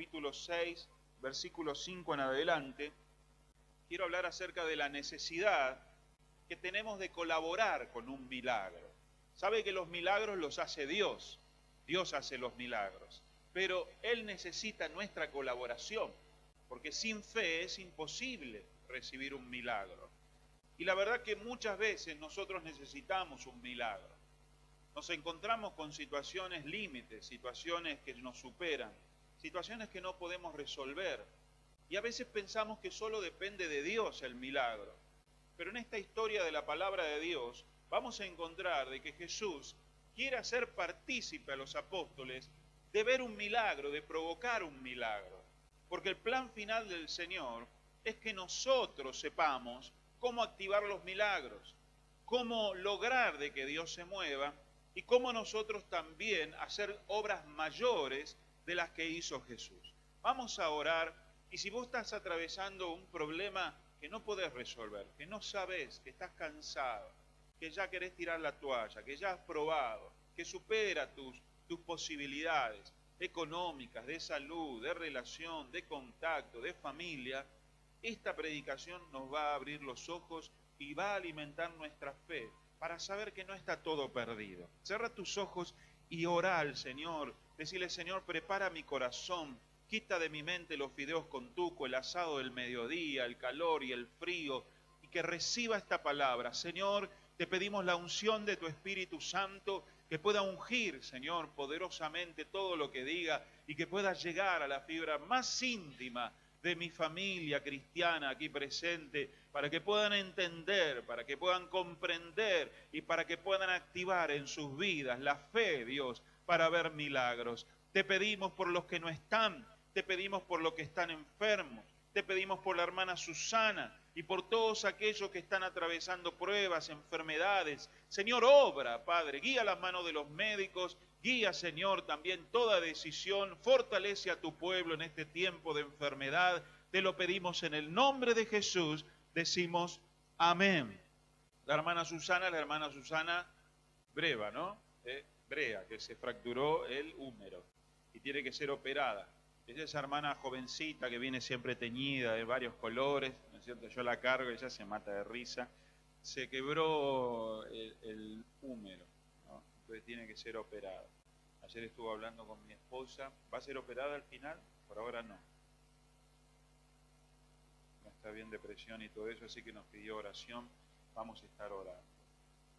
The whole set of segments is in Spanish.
capítulo 6, versículo 5 en adelante, quiero hablar acerca de la necesidad que tenemos de colaborar con un milagro. Sabe que los milagros los hace Dios. Dios hace los milagros. Pero Él necesita nuestra colaboración, porque sin fe es imposible recibir un milagro. Y la verdad que muchas veces nosotros necesitamos un milagro. Nos encontramos con situaciones límites, situaciones que nos superan, situaciones que no podemos resolver. Y a veces pensamos que solo depende de Dios el milagro. Pero en esta historia de la palabra de Dios vamos a encontrar de que Jesús quiere hacer partícipe a los apóstoles de ver un milagro, de provocar un milagro. Porque el plan final del Señor es que nosotros sepamos cómo activar los milagros, cómo lograr de que Dios se mueva y cómo nosotros también hacer obras mayores de las que hizo Jesús. Vamos a orar, y si vos estás atravesando un problema que no podés resolver, que no sabés, que estás cansado, que ya querés tirar la toalla, que ya has probado, que supera tus posibilidades económicas, de salud, de relación, de contacto, de familia, esta predicación nos va a abrir los ojos y va a alimentar nuestra fe para saber que no está todo perdido. Cierra tus ojos y ora al Señor. Decirle: Señor, prepara mi corazón. Quita de mi mente los fideos con tuco, el asado del mediodía, el calor y el frío, y que reciba esta palabra. Señor, te pedimos la unción de tu Espíritu Santo, que pueda ungir, Señor, poderosamente todo lo que diga, y que pueda llegar a la fibra más íntima de mi familia cristiana aquí presente, para que puedan entender, para que puedan comprender y para que puedan activar en sus vidas la fe, Dios, para ver milagros. Te pedimos por los que no están, te pedimos por los que están enfermos, te pedimos por la hermana Susana y por todos aquellos que están atravesando pruebas, enfermedades. Señor, obra, Padre, guía las manos de los médicos, guía, Señor, también toda decisión, fortalece a tu pueblo en este tiempo de enfermedad. Te lo pedimos en el nombre de Jesús, decimos amén. La hermana Susana Breva, ¿no? Brea, que se fracturó el húmero y tiene que ser operada. Es esa hermana jovencita que viene siempre teñida de varios colores, ¿no es cierto? Yo la cargo y ella se mata de risa. Se quebró el húmero, ¿no? Entonces tiene que ser operada. Ayer estuve hablando con mi esposa. ¿Va a ser operada al final? Por ahora no. No está bien de presión y todo eso, así que nos pidió oración. Vamos a estar orando.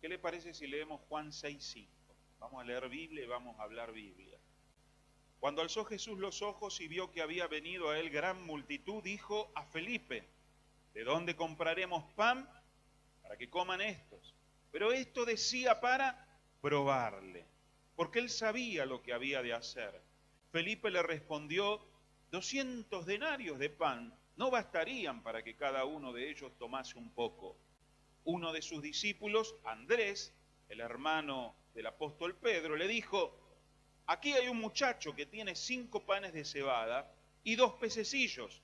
¿Qué le parece si leemos Juan 6:5? Vamos a leer Biblia y vamos a hablar Biblia. Cuando alzó Jesús los ojos y vio que había venido a él gran multitud, dijo a Felipe: ¿de dónde compraremos pan para que coman estos? Pero esto decía para probarle, porque él sabía lo que había de hacer. Felipe le respondió: 200 denarios de pan no bastarían para que cada uno de ellos tomase un poco. Uno de sus discípulos, Andrés, el hermano del apóstol Pedro, le dijo: aquí hay un muchacho que tiene 5 panes de cebada y 2 pececillos.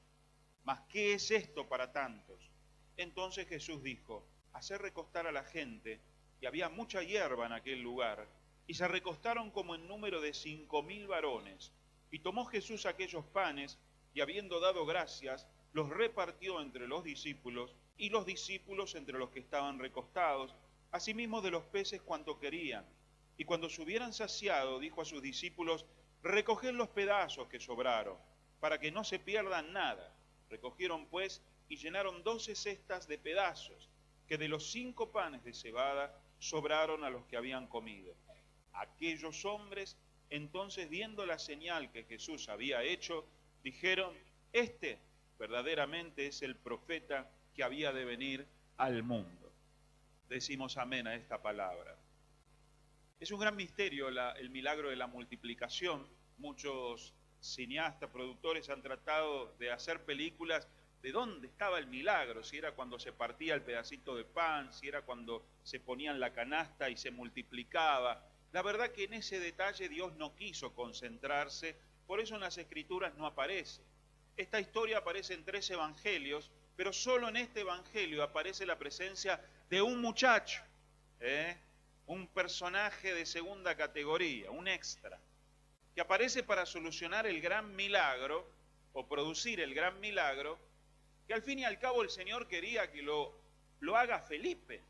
¿Mas qué es esto para tantos? Entonces Jesús dijo: haced recostar a la gente. Y había mucha hierba en aquel lugar, y se recostaron como en número de 5.000 varones. Y tomó Jesús aquellos panes, y habiendo dado gracias, los repartió entre los discípulos, y los discípulos entre los que estaban recostados, asimismo de los peces cuanto querían. Y cuando se hubieran saciado, dijo a sus discípulos: recoged los pedazos que sobraron, para que no se pierdan nada. Recogieron pues y llenaron 12 cestas de pedazos, que de los 5 panes de cebada sobraron a los que habían comido. Aquellos hombres, entonces, viendo la señal que Jesús había hecho, dijeron: este verdaderamente es el profeta que había de venir al mundo. Decimos amén a esta palabra. Es un gran misterio el milagro de la multiplicación. Muchos cineastas, productores han tratado de hacer películas de dónde estaba el milagro, si era cuando se partía el pedacito de pan, si era cuando se ponía en la canasta y se multiplicaba. La verdad que en ese detalle Dios no quiso concentrarse, por eso en las Escrituras no aparece. Esta historia aparece en 3 evangelios, pero solo en este evangelio aparece la presencia de un muchacho, un personaje de segunda categoría, un extra, que aparece para solucionar el gran milagro o producir el gran milagro, que al fin y al cabo el Señor quería que lo haga Felipe,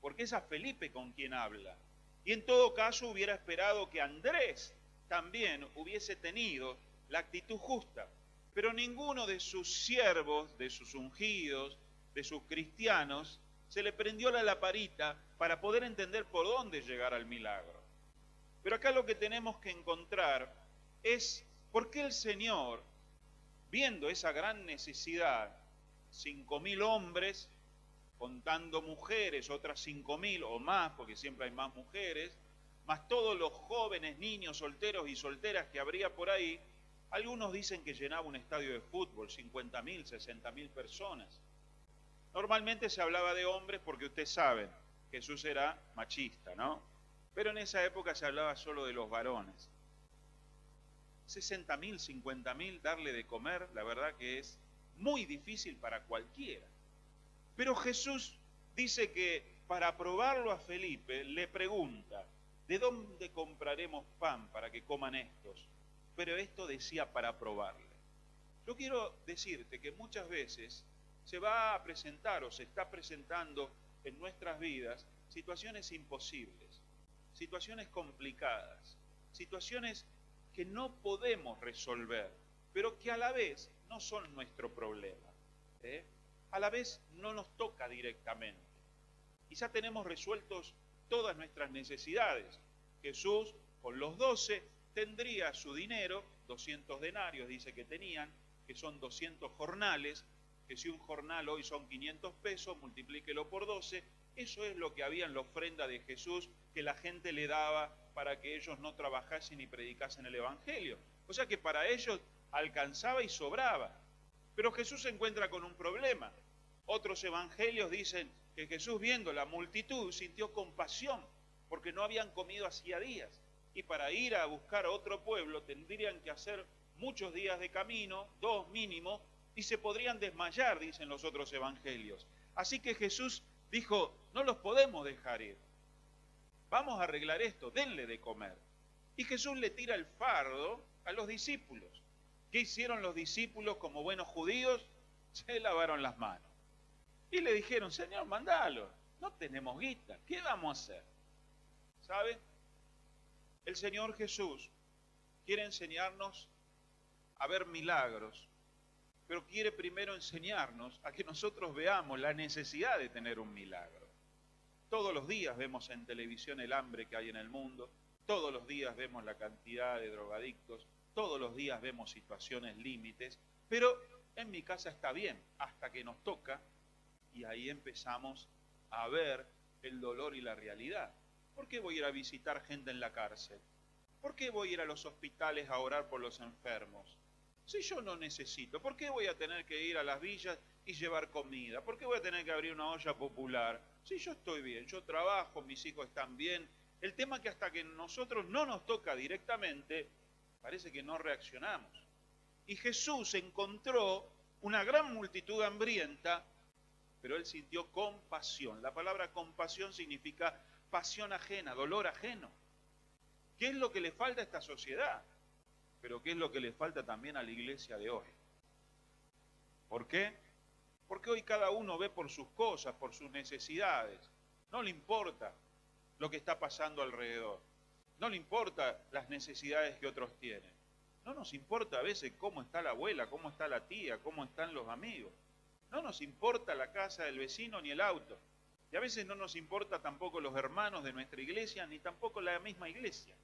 porque es a Felipe con quien habla. Y en todo caso hubiera esperado que Andrés también hubiese tenido la actitud justa, pero ninguno de sus siervos, de sus ungidos, de sus cristianos, se le prendió la lamparita para poder entender por dónde llegar al milagro. Pero acá lo que tenemos que encontrar es por qué el Señor, viendo esa gran necesidad, 5.000 hombres, contando mujeres, otras 5.000 o más, porque siempre hay más mujeres, más todos los jóvenes, niños, solteros y solteras que habría por ahí, algunos dicen que llenaba un estadio de fútbol, 50.000, 60.000 personas. Normalmente se hablaba de hombres porque ustedes saben, Jesús era machista, ¿no? Pero en esa época se hablaba solo de los varones. 60.000, 50.000, darle de comer, la verdad que es muy difícil para cualquiera. Pero Jesús dice que para probarlo a Felipe le pregunta, ¿de dónde compraremos pan para que coman estos? Pero esto decía para probarle. Yo quiero decirte que muchas veces se va a presentar o se está presentando en nuestras vidas situaciones imposibles, situaciones complicadas, situaciones que no podemos resolver, pero que a la vez no son nuestro problema. A la vez no nos toca directamente. Quizá tenemos resueltos todas nuestras necesidades. Jesús, con los 12, tendría su dinero, 200 denarios dice que tenían, que son 200 jornales, que si un jornal hoy son 500 pesos, multiplíquelo por 12, eso es lo que había en la ofrenda de Jesús que la gente le daba para que ellos no trabajasen y predicasen el Evangelio. O sea que para ellos alcanzaba y sobraba. Pero Jesús se encuentra con un problema. Otros evangelios dicen que Jesús, viendo la multitud, sintió compasión porque no habían comido hacía días. Y para ir a buscar a otro pueblo tendrían que hacer muchos días de camino, 2 mínimo, y se podrían desmayar, dicen los otros evangelios. Así que Jesús dijo, no los podemos dejar ir. Vamos a arreglar esto, denle de comer. Y Jesús le tira el fardo a los discípulos. ¿Qué hicieron los discípulos como buenos judíos? Se lavaron las manos. Y le dijeron, Señor, mandalo, no tenemos guita, ¿qué vamos a hacer? ¿Sabe? El Señor Jesús quiere enseñarnos a ver milagros, pero quiere primero enseñarnos a que nosotros veamos la necesidad de tener un milagro. Todos los días vemos en televisión el hambre que hay en el mundo, todos los días vemos la cantidad de drogadictos, todos los días vemos situaciones límites, pero en mi casa está bien, hasta que nos toca, y ahí empezamos a ver el dolor y la realidad. ¿Por qué voy a ir a visitar gente en la cárcel? ¿Por qué voy a ir a los hospitales a orar por los enfermos? Si yo no necesito, ¿por qué voy a tener que ir a las villas y llevar comida? ¿Por qué voy a tener que abrir una olla popular? Si yo estoy bien, yo trabajo, mis hijos están bien. El tema es que hasta que nosotros no nos toca directamente, parece que no reaccionamos. Y Jesús encontró una gran multitud hambrienta, pero él sintió compasión. La palabra compasión significa pasión ajena, dolor ajeno. ¿Qué es lo que le falta a esta sociedad? Pero ¿qué es lo que le falta también a la iglesia de hoy? ¿Por qué? Porque hoy cada uno ve por sus cosas, por sus necesidades. No le importa lo que está pasando alrededor. No le importa las necesidades que otros tienen. No nos importa a veces cómo está la abuela, cómo está la tía, cómo están los amigos. No nos importa la casa del vecino ni el auto. Y a veces no nos importa tampoco los hermanos de nuestra iglesia, ni tampoco la misma iglesia.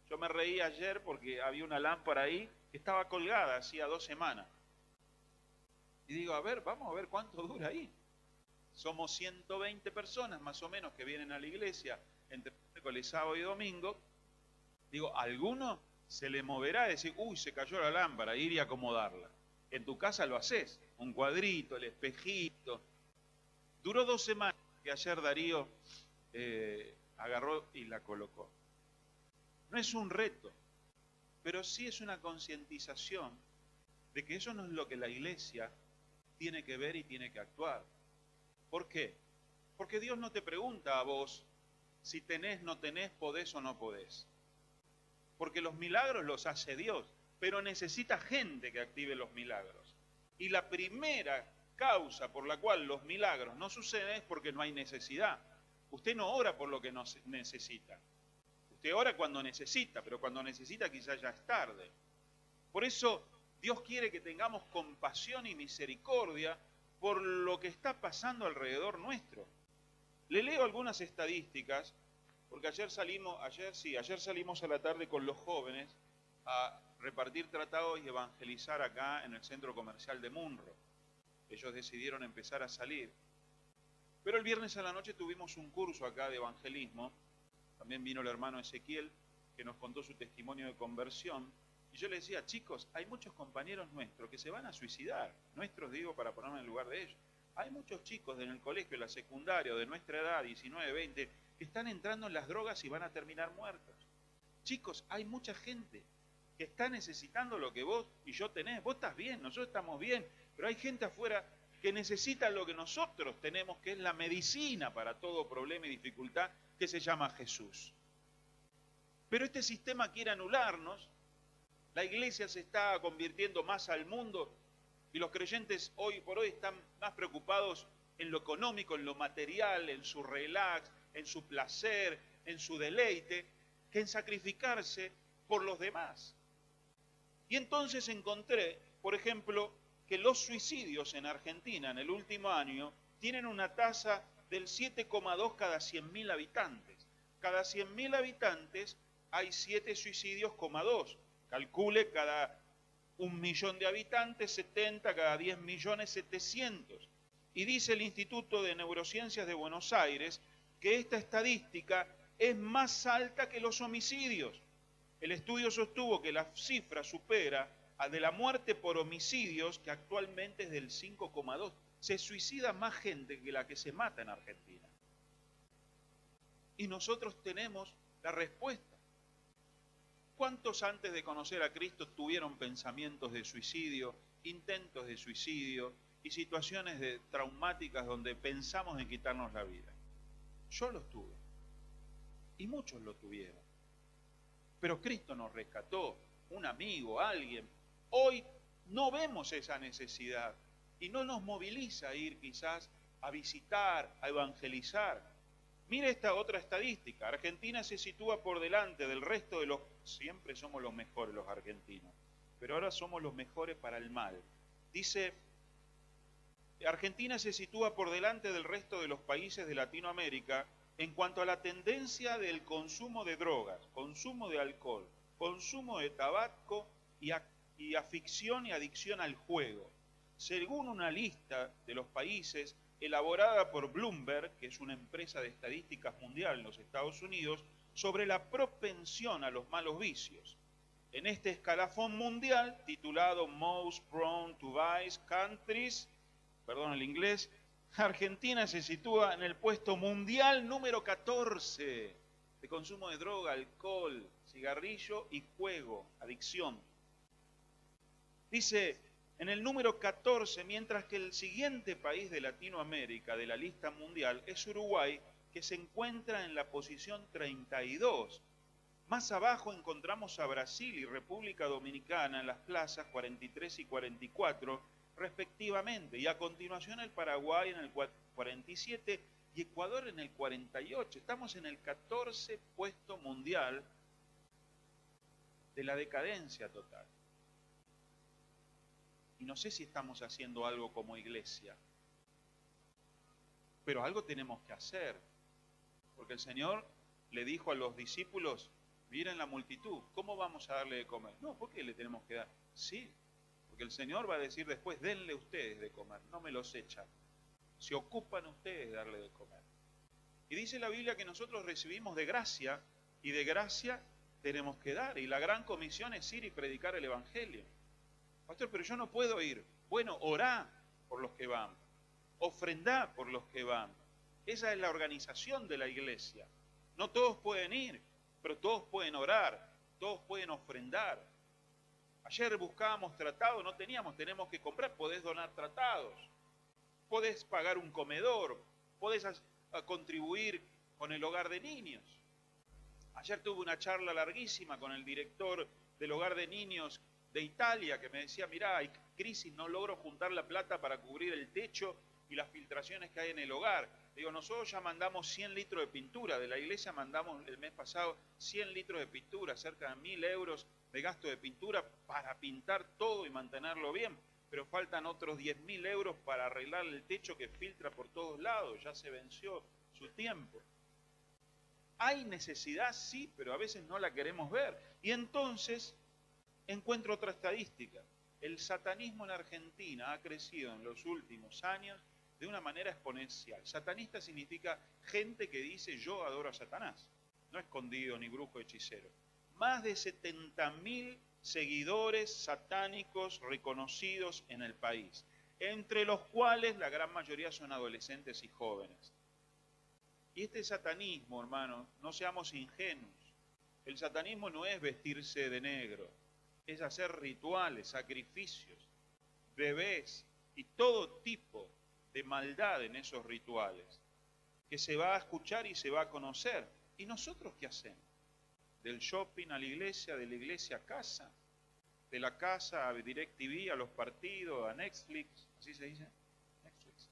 Yo me reí ayer porque había una lámpara ahí que estaba colgada hacía 2 semanas. Y digo, a ver, vamos a ver cuánto dura ahí. Somos 120 personas más o menos que vienen a la iglesia entre miércoles, sábado y domingo. Digo, ¿a alguno se le moverá a decir, uy, se cayó la lámpara, ir y acomodarla? En tu casa lo haces, un cuadrito, el espejito. Duró 2 semanas que ayer Darío agarró y la colocó. No es un reto, pero sí es una concientización de que eso no es lo que la iglesia tiene que ver y tiene que actuar. ¿Por qué? Porque Dios no te pregunta a vos si tenés, no tenés, podés o no podés. porque los milagros los hace Dios, pero necesita gente que active los milagros. Y la primera causa por la cual los milagros no suceden es porque no hay necesidad. Usted no ora por lo que no necesita. Usted ora cuando necesita, pero cuando necesita quizás ya es tarde. Por eso Dios quiere que tengamos compasión y misericordia por lo que está pasando alrededor nuestro. Le leo algunas estadísticas, porque ayer salimos a la tarde con los jóvenes a repartir tratados y evangelizar acá en el centro comercial de Munro. Ellos decidieron empezar a salir. Pero el viernes a la noche tuvimos un curso acá de evangelismo. También vino el hermano Ezequiel, que nos contó su testimonio de conversión. Y yo le decía, chicos, hay muchos compañeros nuestros que se van a suicidar. Nuestros, digo, para ponerme en el lugar de ellos. Hay muchos chicos en el colegio, en la secundaria, de nuestra edad, 19, 20, que están entrando en las drogas y van a terminar muertos. Chicos, hay mucha gente que está necesitando lo que vos y yo tenés. Vos estás bien, nosotros estamos bien, pero hay gente afuera que necesita lo que nosotros tenemos, que es la medicina para todo problema y dificultad, que se llama Jesús. Pero este sistema quiere anularnos, la iglesia se está convirtiendo más al mundo y los creyentes hoy por hoy están más preocupados en lo económico, en lo material, en su relax, en su placer, en su deleite, que en sacrificarse por los demás. Y entonces encontré, por ejemplo, que los suicidios en Argentina en el último año tienen una tasa del 7,2 cada 100.000 habitantes. Cada 100.000 habitantes hay 7 suicidios, 2. Calcule cada 1 millón de habitantes, 70, cada 10 millones, 700. Y dice el Instituto de Neurociencias de Buenos Aires que esta estadística es más alta que los homicidios. El estudio sostuvo que la cifra supera a de la muerte por homicidios, que actualmente es del 5,2. Se suicida más gente que la que se mata en Argentina. Y nosotros tenemos la respuesta. ¿Cuántos antes de conocer a Cristo tuvieron pensamientos de suicidio, intentos de suicidio y situaciones traumáticas donde pensamos en quitarnos la vida? Yo los tuve. Y muchos lo tuvieron. Pero Cristo nos rescató, un amigo, alguien. Hoy no vemos esa necesidad y no nos moviliza a ir quizás a visitar, a evangelizar. Mire esta otra estadística. Argentina se sitúa por delante del resto de los... Siempre somos los mejores los argentinos, pero ahora somos los mejores para el mal. Dice, Argentina se sitúa por delante del resto de los países de Latinoamérica en cuanto a la tendencia del consumo de drogas, consumo de alcohol, consumo de tabaco y afición y adicción al juego. Según una lista de los países elaborada por Bloomberg, que es una empresa de estadísticas mundial en los Estados Unidos, sobre la propensión a los malos vicios. En este escalafón mundial, titulado Most Prone to Vice Countries, perdón el inglés, Argentina se sitúa en el puesto mundial número 14 de consumo de droga, alcohol, cigarrillo y juego, adicción. Dice, en el número 14, mientras que el siguiente país de Latinoamérica de la lista mundial es Uruguay, que se encuentra en la posición 32. Más abajo encontramos a Brasil y República Dominicana en las plazas 43 y 44, respectivamente, y a continuación el Paraguay en el 47 y Ecuador en el 48. Estamos en el 14 puesto mundial de la decadencia total. Y no sé si estamos haciendo algo como iglesia, pero algo tenemos que hacer, porque el Señor le dijo a los discípulos, miren la multitud, ¿cómo vamos a darle de comer? No, ¿por qué le tenemos que dar? Sí, porque el Señor va a decir después, denle ustedes de comer, no me los echan. Se ocupan ustedes de darle de comer. Y dice la Biblia que nosotros recibimos de gracia, y de gracia tenemos que dar. Y la gran comisión es ir y predicar el Evangelio. Pastor, pero yo no puedo ir. Bueno, orá por los que van. Ofrendá por los que van. Esa es la organización de la iglesia. No todos pueden ir, pero todos pueden orar, todos pueden ofrendar. Ayer buscábamos tratados, no teníamos, tenemos que comprar. Podés donar tratados, podés pagar un comedor, podés contribuir con el hogar de niños. Ayer tuve una charla larguísima con el director del hogar de niños de Italia que me decía, mirá, hay crisis, no logro juntar la plata para cubrir el techo y las filtraciones que hay en el hogar. Digo, nosotros ya mandamos 100 litros de pintura, de la iglesia mandamos el mes pasado 100 litros de pintura, cerca de 1.000 euros de gasto de pintura para pintar todo y mantenerlo bien, pero faltan otros 10.000 euros para arreglar el techo que filtra por todos lados, ya se venció su tiempo. Hay necesidad, sí, pero a veces no la queremos ver. Y entonces encuentro otra estadística. El satanismo en Argentina ha crecido en los últimos años de una manera exponencial. Satanista significa gente que dice yo adoro a Satanás, no escondido ni brujo hechicero. Más de 70.000 seguidores satánicos reconocidos en el país, entre los cuales la gran mayoría son adolescentes y jóvenes. Y este satanismo, hermanos, no seamos ingenuos. El satanismo no es vestirse de negro, es hacer rituales, sacrificios, bebés y todo tipo de maldad en esos rituales, que se va a escuchar y se va a conocer. ¿Y nosotros qué hacemos? Del shopping a la iglesia, de la iglesia a casa, de la casa a DirecTV, a los partidos, a Netflix, ¿así se dice? Netflix.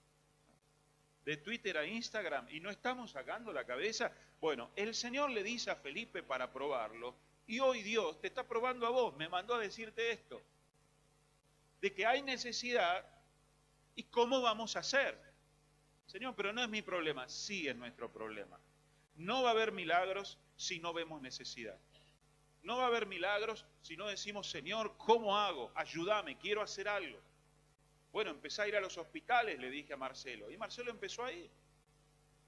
De Twitter a Instagram, y no estamos sacando la cabeza. Bueno, el Señor le dice a Felipe para probarlo, y hoy Dios te está probando a vos, me mandó a decirte esto, de que hay necesidad y cómo vamos a hacer. Señor, pero no es mi problema. Sí es nuestro problema. No va a haber milagros si no vemos necesidad. No va a haber milagros si no decimos, Señor, ¿cómo hago? Ayúdame, quiero hacer algo. Bueno, empecé a ir a los hospitales, le dije a Marcelo. Y Marcelo empezó a ir.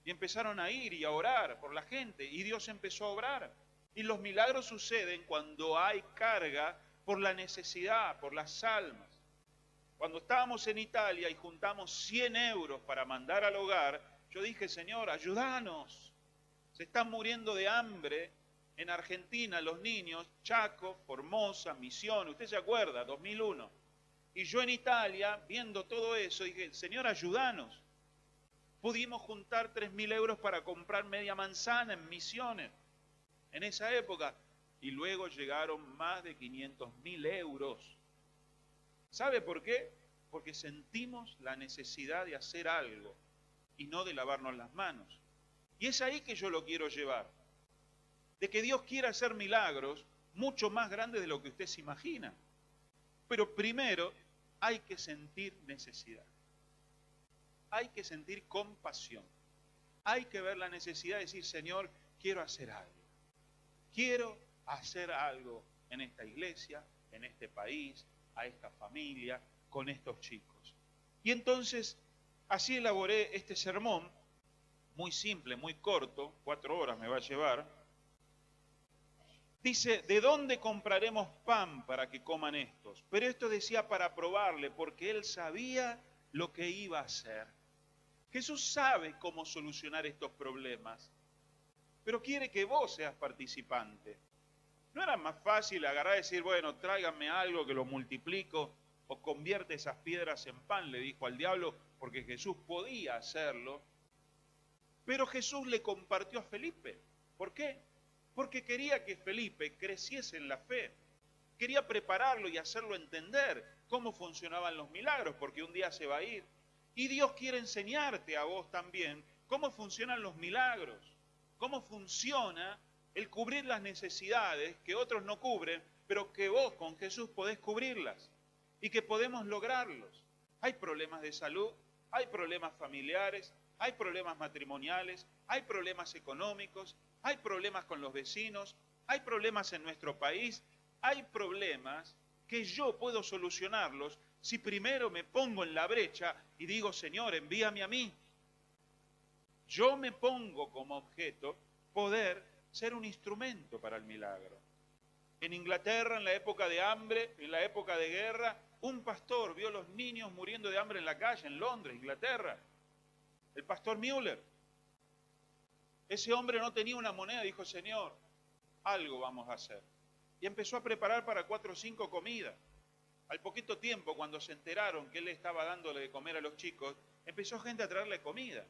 Y empezaron a ir y a orar por la gente. Y Dios empezó a obrar. Y los milagros suceden cuando hay carga por la necesidad, por las almas. Cuando estábamos en Italia y juntamos 100 euros para mandar al hogar, yo dije, Señor, ayúdanos. Se están muriendo de hambre en Argentina los niños, Chaco, Formosa, Misiones, usted se acuerda, 2001. Y yo en Italia, viendo todo eso, dije, Señor, ayúdanos. Pudimos juntar 3.000 euros para comprar media manzana en Misiones, en esa época. Y luego llegaron más de 500.000 euros. ¿Sabe por qué? Porque sentimos la necesidad de hacer algo y no de lavarnos las manos. Y es ahí que yo lo quiero llevar. De que Dios quiera hacer milagros mucho más grandes de lo que usted se imagina. Pero primero hay que sentir necesidad. Hay que sentir compasión. Hay que ver la necesidad de decir, Señor, quiero hacer algo. Quiero hacer algo en esta iglesia, en este país, a esta familia, con estos chicos. Y entonces, así elaboré este sermón, muy simple, muy corto, 4 horas me va a llevar. Dice, ¿de dónde compraremos pan para que coman estos? Pero esto decía para probarle, porque él sabía lo que iba a hacer. Jesús sabe cómo solucionar estos problemas, pero quiere que vos seas participante. ¿No era más fácil agarrar y decir, bueno, tráiganme algo que lo multiplico o convierte esas piedras en pan? Le dijo al diablo, porque Jesús podía hacerlo. Pero Jesús le compartió a Felipe. ¿Por qué? Porque quería que Felipe creciese en la fe. Quería prepararlo y hacerlo entender cómo funcionaban los milagros, porque un día se va a ir. Y Dios quiere enseñarte a vos también cómo funcionan los milagros, cómo funciona el cubrir las necesidades que otros no cubren, pero que vos con Jesús podés cubrirlas y que podemos lograrlos. Hay problemas de salud, hay problemas familiares, hay problemas matrimoniales, hay problemas económicos, hay problemas con los vecinos, hay problemas en nuestro país, hay problemas que yo puedo solucionarlos si primero me pongo en la brecha y digo, Señor, envíame a mí. Yo me pongo como objeto poder ser un instrumento para el milagro. En Inglaterra, en la época de hambre, en la época de guerra, un pastor vio a los niños muriendo de hambre en la calle, en Londres, Inglaterra. El pastor Müller. Ese hombre no tenía una moneda, dijo, Señor, algo vamos a hacer. Y empezó a preparar para 4 o 5 comidas. Al poquito tiempo, cuando se enteraron que él estaba dándole de comer a los chicos, empezó gente a traerle comida.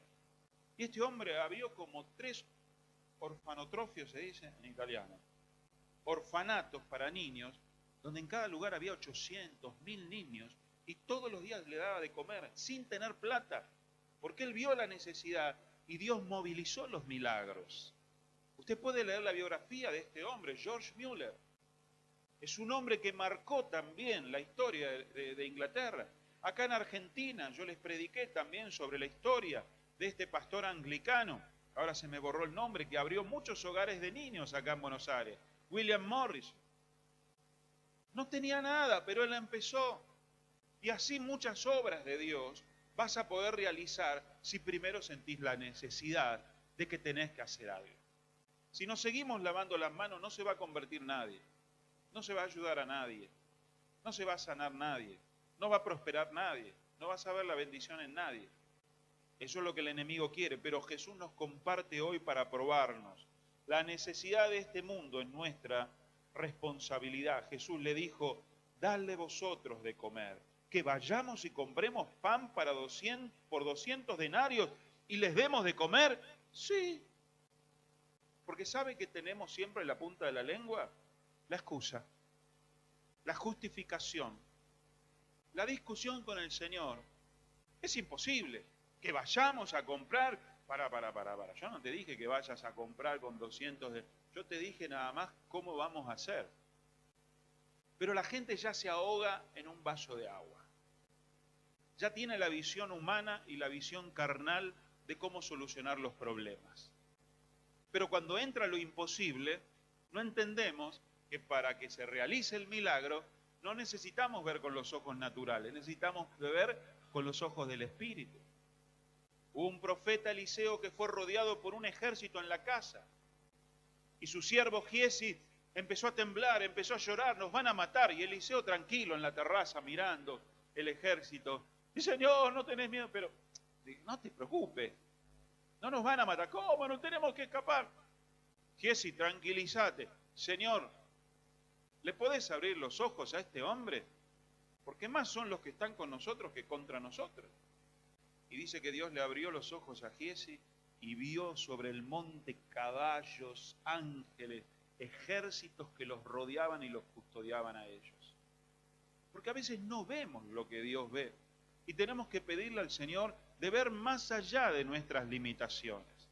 Y este hombre abrió como 3 orfanotrofio, se dice en italiano, orfanatos para niños, donde en cada lugar había 800, 1000 niños, y todos los días le daba de comer sin tener plata, porque él vio la necesidad y Dios movilizó los milagros. Usted puede leer la biografía de este hombre, George Mueller. Es un hombre que marcó también la historia de Inglaterra. Acá en Argentina yo les prediqué también sobre la historia de este pastor anglicano, ahora se me borró el nombre, que abrió muchos hogares de niños acá en Buenos Aires, William Morris. No tenía nada, pero él empezó. Y así muchas obras de Dios vas a poder realizar si primero sentís la necesidad de que tenés que hacer algo. Si nos seguimos lavando las manos, no se va a convertir nadie, no se va a ayudar a nadie, no se va a sanar nadie, no va a prosperar nadie, no vas a ver la bendición en nadie. Eso es lo que el enemigo quiere, pero Jesús nos comparte hoy para probarnos. La necesidad de este mundo es nuestra responsabilidad. Jesús le dijo, dadle vosotros de comer, que vayamos y compremos pan para 200 denarios y les demos de comer. Sí, porque ¿sabe que tenemos siempre en la punta de la lengua? La excusa, la justificación, la discusión con el Señor. Es imposible que vayamos a comprar, para. Yo no te dije que vayas a comprar con 200 de... Yo te dije nada más cómo vamos a hacer. Pero la gente ya se ahoga en un vaso de agua. Ya tiene la visión humana y la visión carnal de cómo solucionar los problemas. Pero cuando entra lo imposible, no entendemos que para que se realice el milagro, no necesitamos ver con los ojos naturales, necesitamos ver con los ojos del Espíritu. Hubo un profeta Eliseo que fue rodeado por un ejército en la casa. Y su siervo Giesi empezó a temblar, empezó a llorar, nos van a matar. Y Eliseo tranquilo en la terraza mirando el ejército. Y Señor, no tenés miedo, pero no te preocupes, no nos van a matar. ¿Cómo? No tenemos que escapar. Giesi, tranquilízate. Señor, ¿le podés abrir los ojos a este hombre? Porque más son los que están con nosotros que contra nosotros. Y dice que Dios le abrió los ojos a Giesi y vio sobre el monte caballos, ángeles, ejércitos que los rodeaban y los custodiaban a ellos. Porque a veces no vemos lo que Dios ve y tenemos que pedirle al Señor de ver más allá de nuestras limitaciones.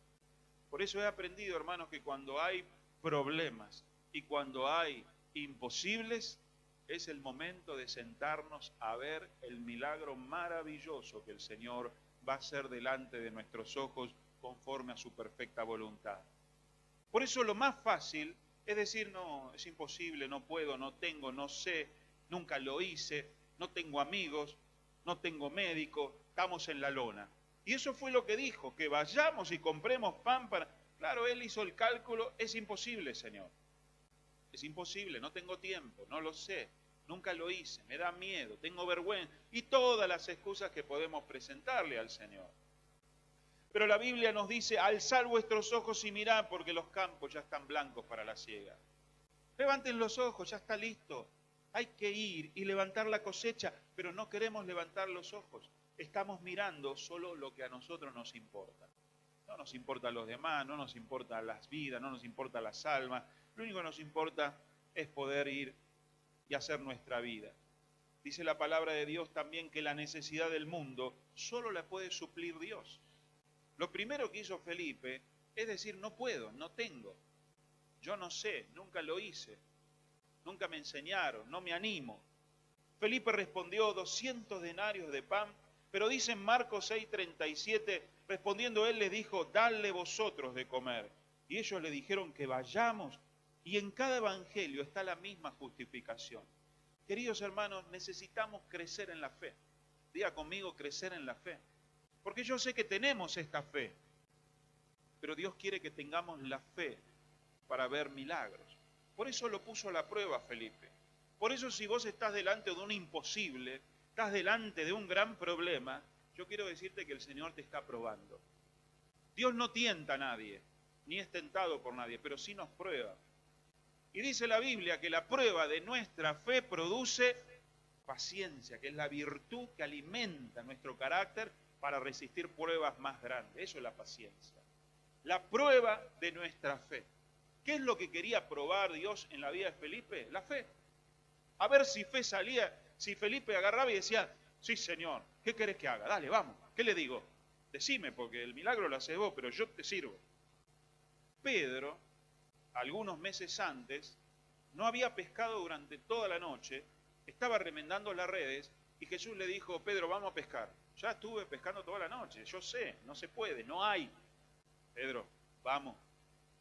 Por eso he aprendido, hermanos, que cuando hay problemas y cuando hay imposibles, es el momento de sentarnos a ver el milagro maravilloso que el Señor va a hacer delante de nuestros ojos conforme a su perfecta voluntad. Por eso lo más fácil es decir, no, es imposible, no puedo, no tengo, no sé, nunca lo hice, no tengo amigos, no tengo médico, estamos en la lona. Y eso fue lo que dijo, que vayamos y compremos pan para... Claro, él hizo el cálculo, es imposible, Señor. Es imposible, no tengo tiempo, no lo sé, nunca lo hice, me da miedo, tengo vergüenza y todas las excusas que podemos presentarle al Señor. Pero la Biblia nos dice, alzad vuestros ojos y mirad porque los campos ya están blancos para la siega. Levanten los ojos, ya está listo. Hay que ir y levantar la cosecha, pero no queremos levantar los ojos. Estamos mirando solo lo que a nosotros nos importa. No nos importa a los demás, no nos importa las vidas, no nos importa las almas. Lo único que nos importa es poder ir y hacer nuestra vida. Dice la palabra de Dios también que la necesidad del mundo solo la puede suplir Dios. Lo primero que hizo Felipe es decir, no puedo, no tengo. Yo no sé, nunca lo hice. Nunca me enseñaron, no me animo. Felipe respondió 200 denarios de pan, pero dice en Marcos 6:37, respondiendo él les dijo, dadle vosotros de comer. Y ellos le dijeron que vayamos. Y en cada evangelio está la misma justificación. Queridos hermanos, necesitamos crecer en la fe. Diga conmigo, crecer en la fe. Porque yo sé que tenemos esta fe, pero Dios quiere que tengamos la fe para ver milagros. Por eso lo puso a la prueba Felipe. Por eso si vos estás delante de un imposible, estás delante de un gran problema, yo quiero decirte que el Señor te está probando. Dios no tienta a nadie, ni es tentado por nadie, pero sí nos prueba. Y dice la Biblia que la prueba de nuestra fe produce paciencia, que es la virtud que alimenta nuestro carácter para resistir pruebas más grandes. Eso es la paciencia. la prueba de nuestra fe. ¿Qué es lo que quería probar Dios en la vida de Felipe? La fe. A ver si fe salía, si Felipe agarraba y decía, sí Señor, ¿qué querés que haga? Dale, vamos. ¿Qué le digo? Decime, porque el milagro lo haces vos, pero yo te sirvo. Pedro, algunos meses antes, no había pescado durante toda la noche, estaba remendando las redes y Jesús le dijo, Pedro, vamos a pescar. Ya estuve pescando toda la noche, yo sé, no se puede, no hay. Pedro, vamos.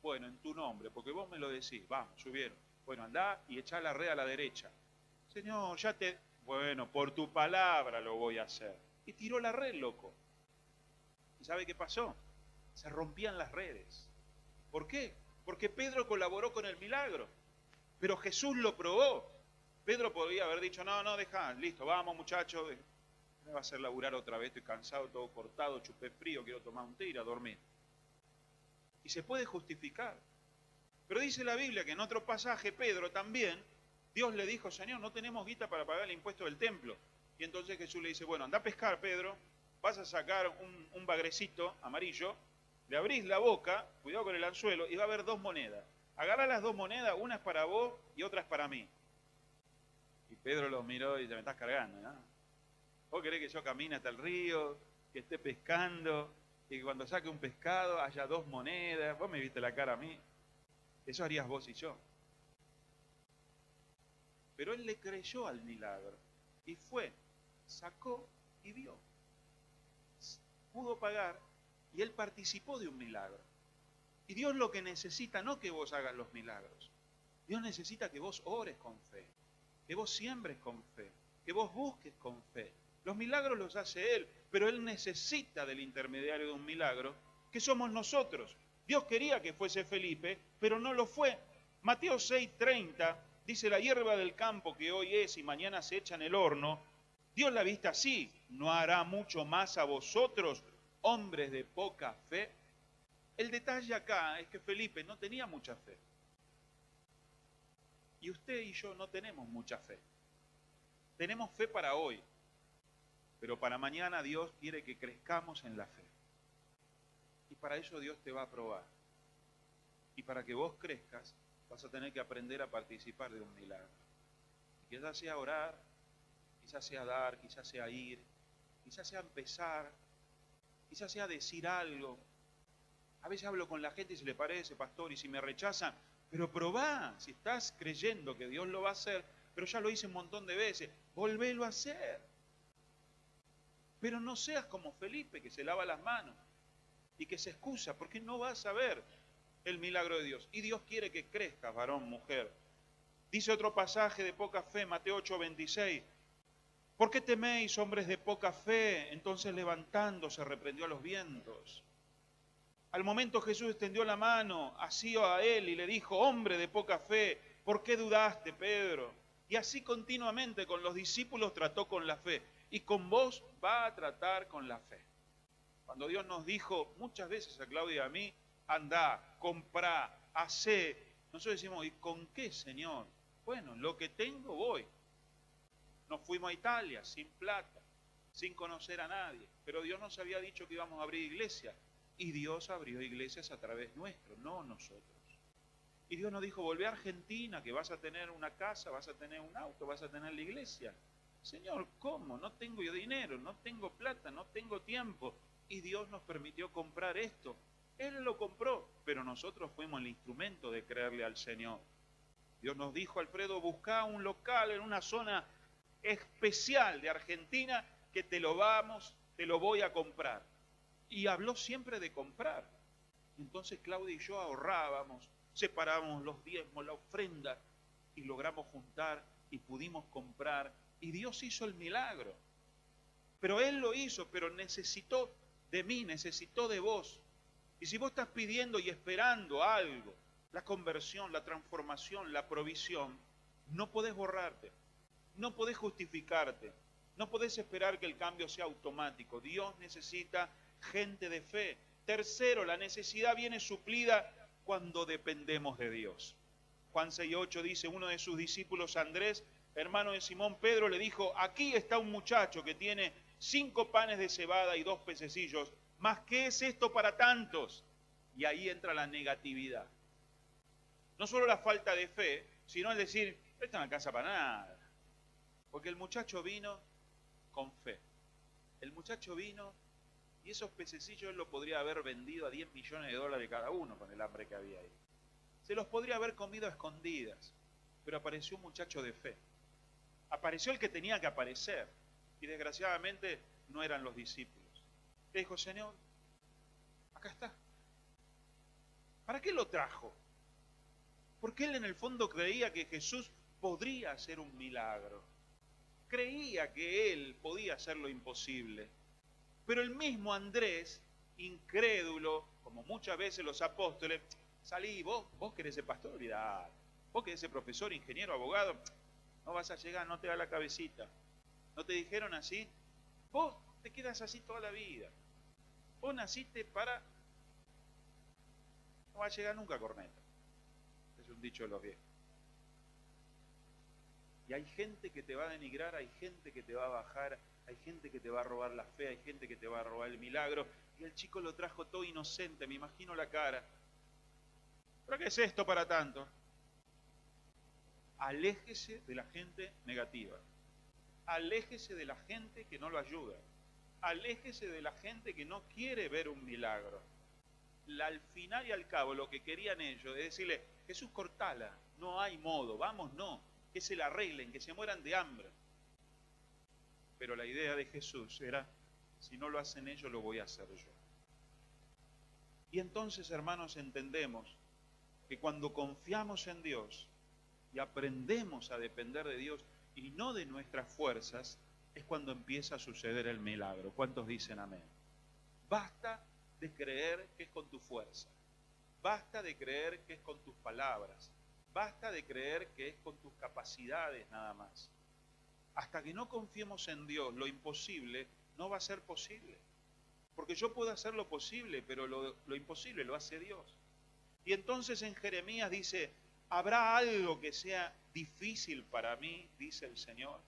Bueno, en tu nombre, porque vos me lo decís, vamos, subieron. Bueno, andá y echá la red a la derecha. Señor, ya te... Bueno, por tu palabra lo voy a hacer. Y tiró la red, loco. ¿Y sabe qué pasó? Se rompían las redes. ¿Por qué? Porque Pedro colaboró con el milagro. Pero Jesús lo probó. Pedro podría haber dicho, no, deja, listo, vamos muchachos. Me va a hacer laburar otra vez, estoy cansado, todo cortado, chupé frío, quiero tomar un té y ir a dormir. Y se puede justificar. Pero dice la Biblia que en otro pasaje, Pedro también, Dios le dijo, Señor, no tenemos guita para pagar el impuesto del templo. Y entonces Jesús le dice, bueno, anda a pescar, Pedro, vas a sacar un bagrecito amarillo, le abrís la boca, cuidado con el anzuelo, y va a haber 2 monedas. Agarra las 2 monedas, una es para vos y otra es para mí. Y Pedro lo miró y dice, me estás cargando, ¿no? ¿Vos querés que yo camine hasta el río, que esté pescando, y que cuando saque un pescado haya 2 monedas? Vos me viste la cara a mí. Eso harías vos y yo. Pero él le creyó al milagro. Y fue, sacó y vio. Pudo pagar y él participó de un milagro. Y Dios lo que necesita no que vos hagas los milagros. Dios necesita que vos ores con fe, que vos siembres con fe, que vos busques con fe. Los milagros los hace Él, pero Él necesita del intermediario de un milagro, que somos nosotros. Dios quería que fuese Felipe, pero no lo fue. Mateo 6:30 dice, la hierba del campo que hoy es y mañana se echa en el horno, Dios la viste así, ¿no hará mucho más a vosotros, hombres de poca fe? El detalle acá es que Felipe no tenía mucha fe. Y usted y yo no tenemos mucha fe. Tenemos fe para hoy, pero para mañana Dios quiere que crezcamos en la fe. Y para eso Dios te va a probar. Y para que vos crezcas, vas a tener que aprender a participar de un milagro. Y quizás sea orar, quizás sea dar, quizás sea ir, quizás sea empezar, quizás sea decir algo. A veces hablo con la gente y se le parece, pastor, y si me rechazan, pero probá, si estás creyendo que Dios lo va a hacer, pero ya lo hice un montón de veces, volvélo a hacer. Pero no seas como Felipe, que se lava las manos y que se excusa, porque no vas a ver el milagro de Dios. Y Dios quiere que crezcas, varón, mujer. Dice otro pasaje de poca fe, Mateo 8:26. ¿Por qué teméis, hombres de poca fe? Entonces levantándose reprendió a los vientos. Al momento Jesús extendió la mano, asió a él y le dijo, hombre de poca fe, ¿por qué dudaste, Pedro? Y así continuamente con los discípulos trató con la fe. Y con vos va a tratar con la fe. Cuando Dios nos dijo muchas veces a Claudia y a mí, andá, comprá, hacé, nosotros decimos, ¿y con qué, Señor? Bueno, lo que tengo voy. Nos fuimos a Italia sin plata, sin conocer a nadie, pero Dios nos había dicho que íbamos a abrir iglesias. Y Dios abrió iglesias a través nuestro, no nosotros. Y Dios nos dijo, volvé a Argentina, que vas a tener una casa, vas a tener un auto, vas a tener la iglesia. Señor, ¿cómo? No tengo yo dinero, no tengo plata, no tengo tiempo. Y Dios nos permitió comprar esto. Él lo compró, pero nosotros fuimos el instrumento de creerle al Señor. Dios nos dijo, Alfredo, buscá un local en una zona especial de Argentina que te lo voy a comprar. Y habló siempre de comprar. Entonces Claudia y yo ahorrábamos, separábamos los diezmos, la ofrenda, y logramos juntar y pudimos comprar. Y Dios hizo el milagro. Pero Él lo hizo, pero necesitó de mí, necesitó de vos. Y si vos estás pidiendo y esperando algo, la conversión, la transformación, la provisión, no podés borrarte, no podés justificarte, no podés esperar que el cambio sea automático. Dios necesita gente de fe. Tercero, la necesidad viene suplida cuando dependemos de Dios. Juan 6:8 dice, uno de sus discípulos, Andrés, hermano de Simón Pedro, le dijo, aquí está un muchacho que tiene 5 panes de cebada y 2 pececillos, ¿mas qué es esto para tantos? Y ahí entra la negatividad. No solo la falta de fe, sino el decir, esto no alcanza para nada. Porque el muchacho vino con fe. El muchacho vino y esos pececillos él lo podría haber vendido a 10 millones de dólares cada uno con el hambre que había ahí. Se los podría haber comido a escondidas, pero apareció un muchacho de fe. Apareció el que tenía que aparecer y desgraciadamente no eran los discípulos. Le dijo, Señor, acá está. ¿Para qué lo trajo? Porque él en el fondo creía que Jesús podría hacer un milagro. Creía que él podía hacer lo imposible. Pero el mismo Andrés, incrédulo, como muchas veces los apóstoles, salí, vos querés ser pastor, olvidate. Vos querés ser profesor, ingeniero, abogado, no vas a llegar, no te da la cabecita. ¿No te dijeron así? Vos te quedas así toda la vida. Vos naciste para... No va a llegar nunca a corneta. Es un dicho de los viejos. Y hay gente que te va a denigrar, hay gente que te va a bajar, hay gente que te va a robar la fe, hay gente que te va a robar el milagro. Y el chico lo trajo todo inocente, me imagino la cara. ¿Pero qué es esto para tanto? Aléjese de la gente negativa. Aléjese de la gente que no lo ayuda. Aléjese de la gente que no quiere ver un milagro. Al final y al cabo lo que querían ellos es decirle, Jesús, cortala, no hay modo, vamos, no, que se la arreglen, que se mueran de hambre. Pero la idea de Jesús era, si no lo hacen ellos, lo voy a hacer yo. Y entonces, hermanos, entendemos que cuando confiamos en Dios y aprendemos a depender de Dios y no de nuestras fuerzas, es cuando empieza a suceder el milagro. ¿Cuántos dicen amén? Basta de creer que es con tu fuerza. Basta de creer que es con tus palabras. Basta de creer que es con tus capacidades nada más. Hasta que no confiemos en Dios, lo imposible no va a ser posible. Porque yo puedo hacer lo posible, pero lo imposible lo hace Dios. Y entonces en Jeremías dice, ¿habrá algo que sea difícil para mí? Dice el Señor.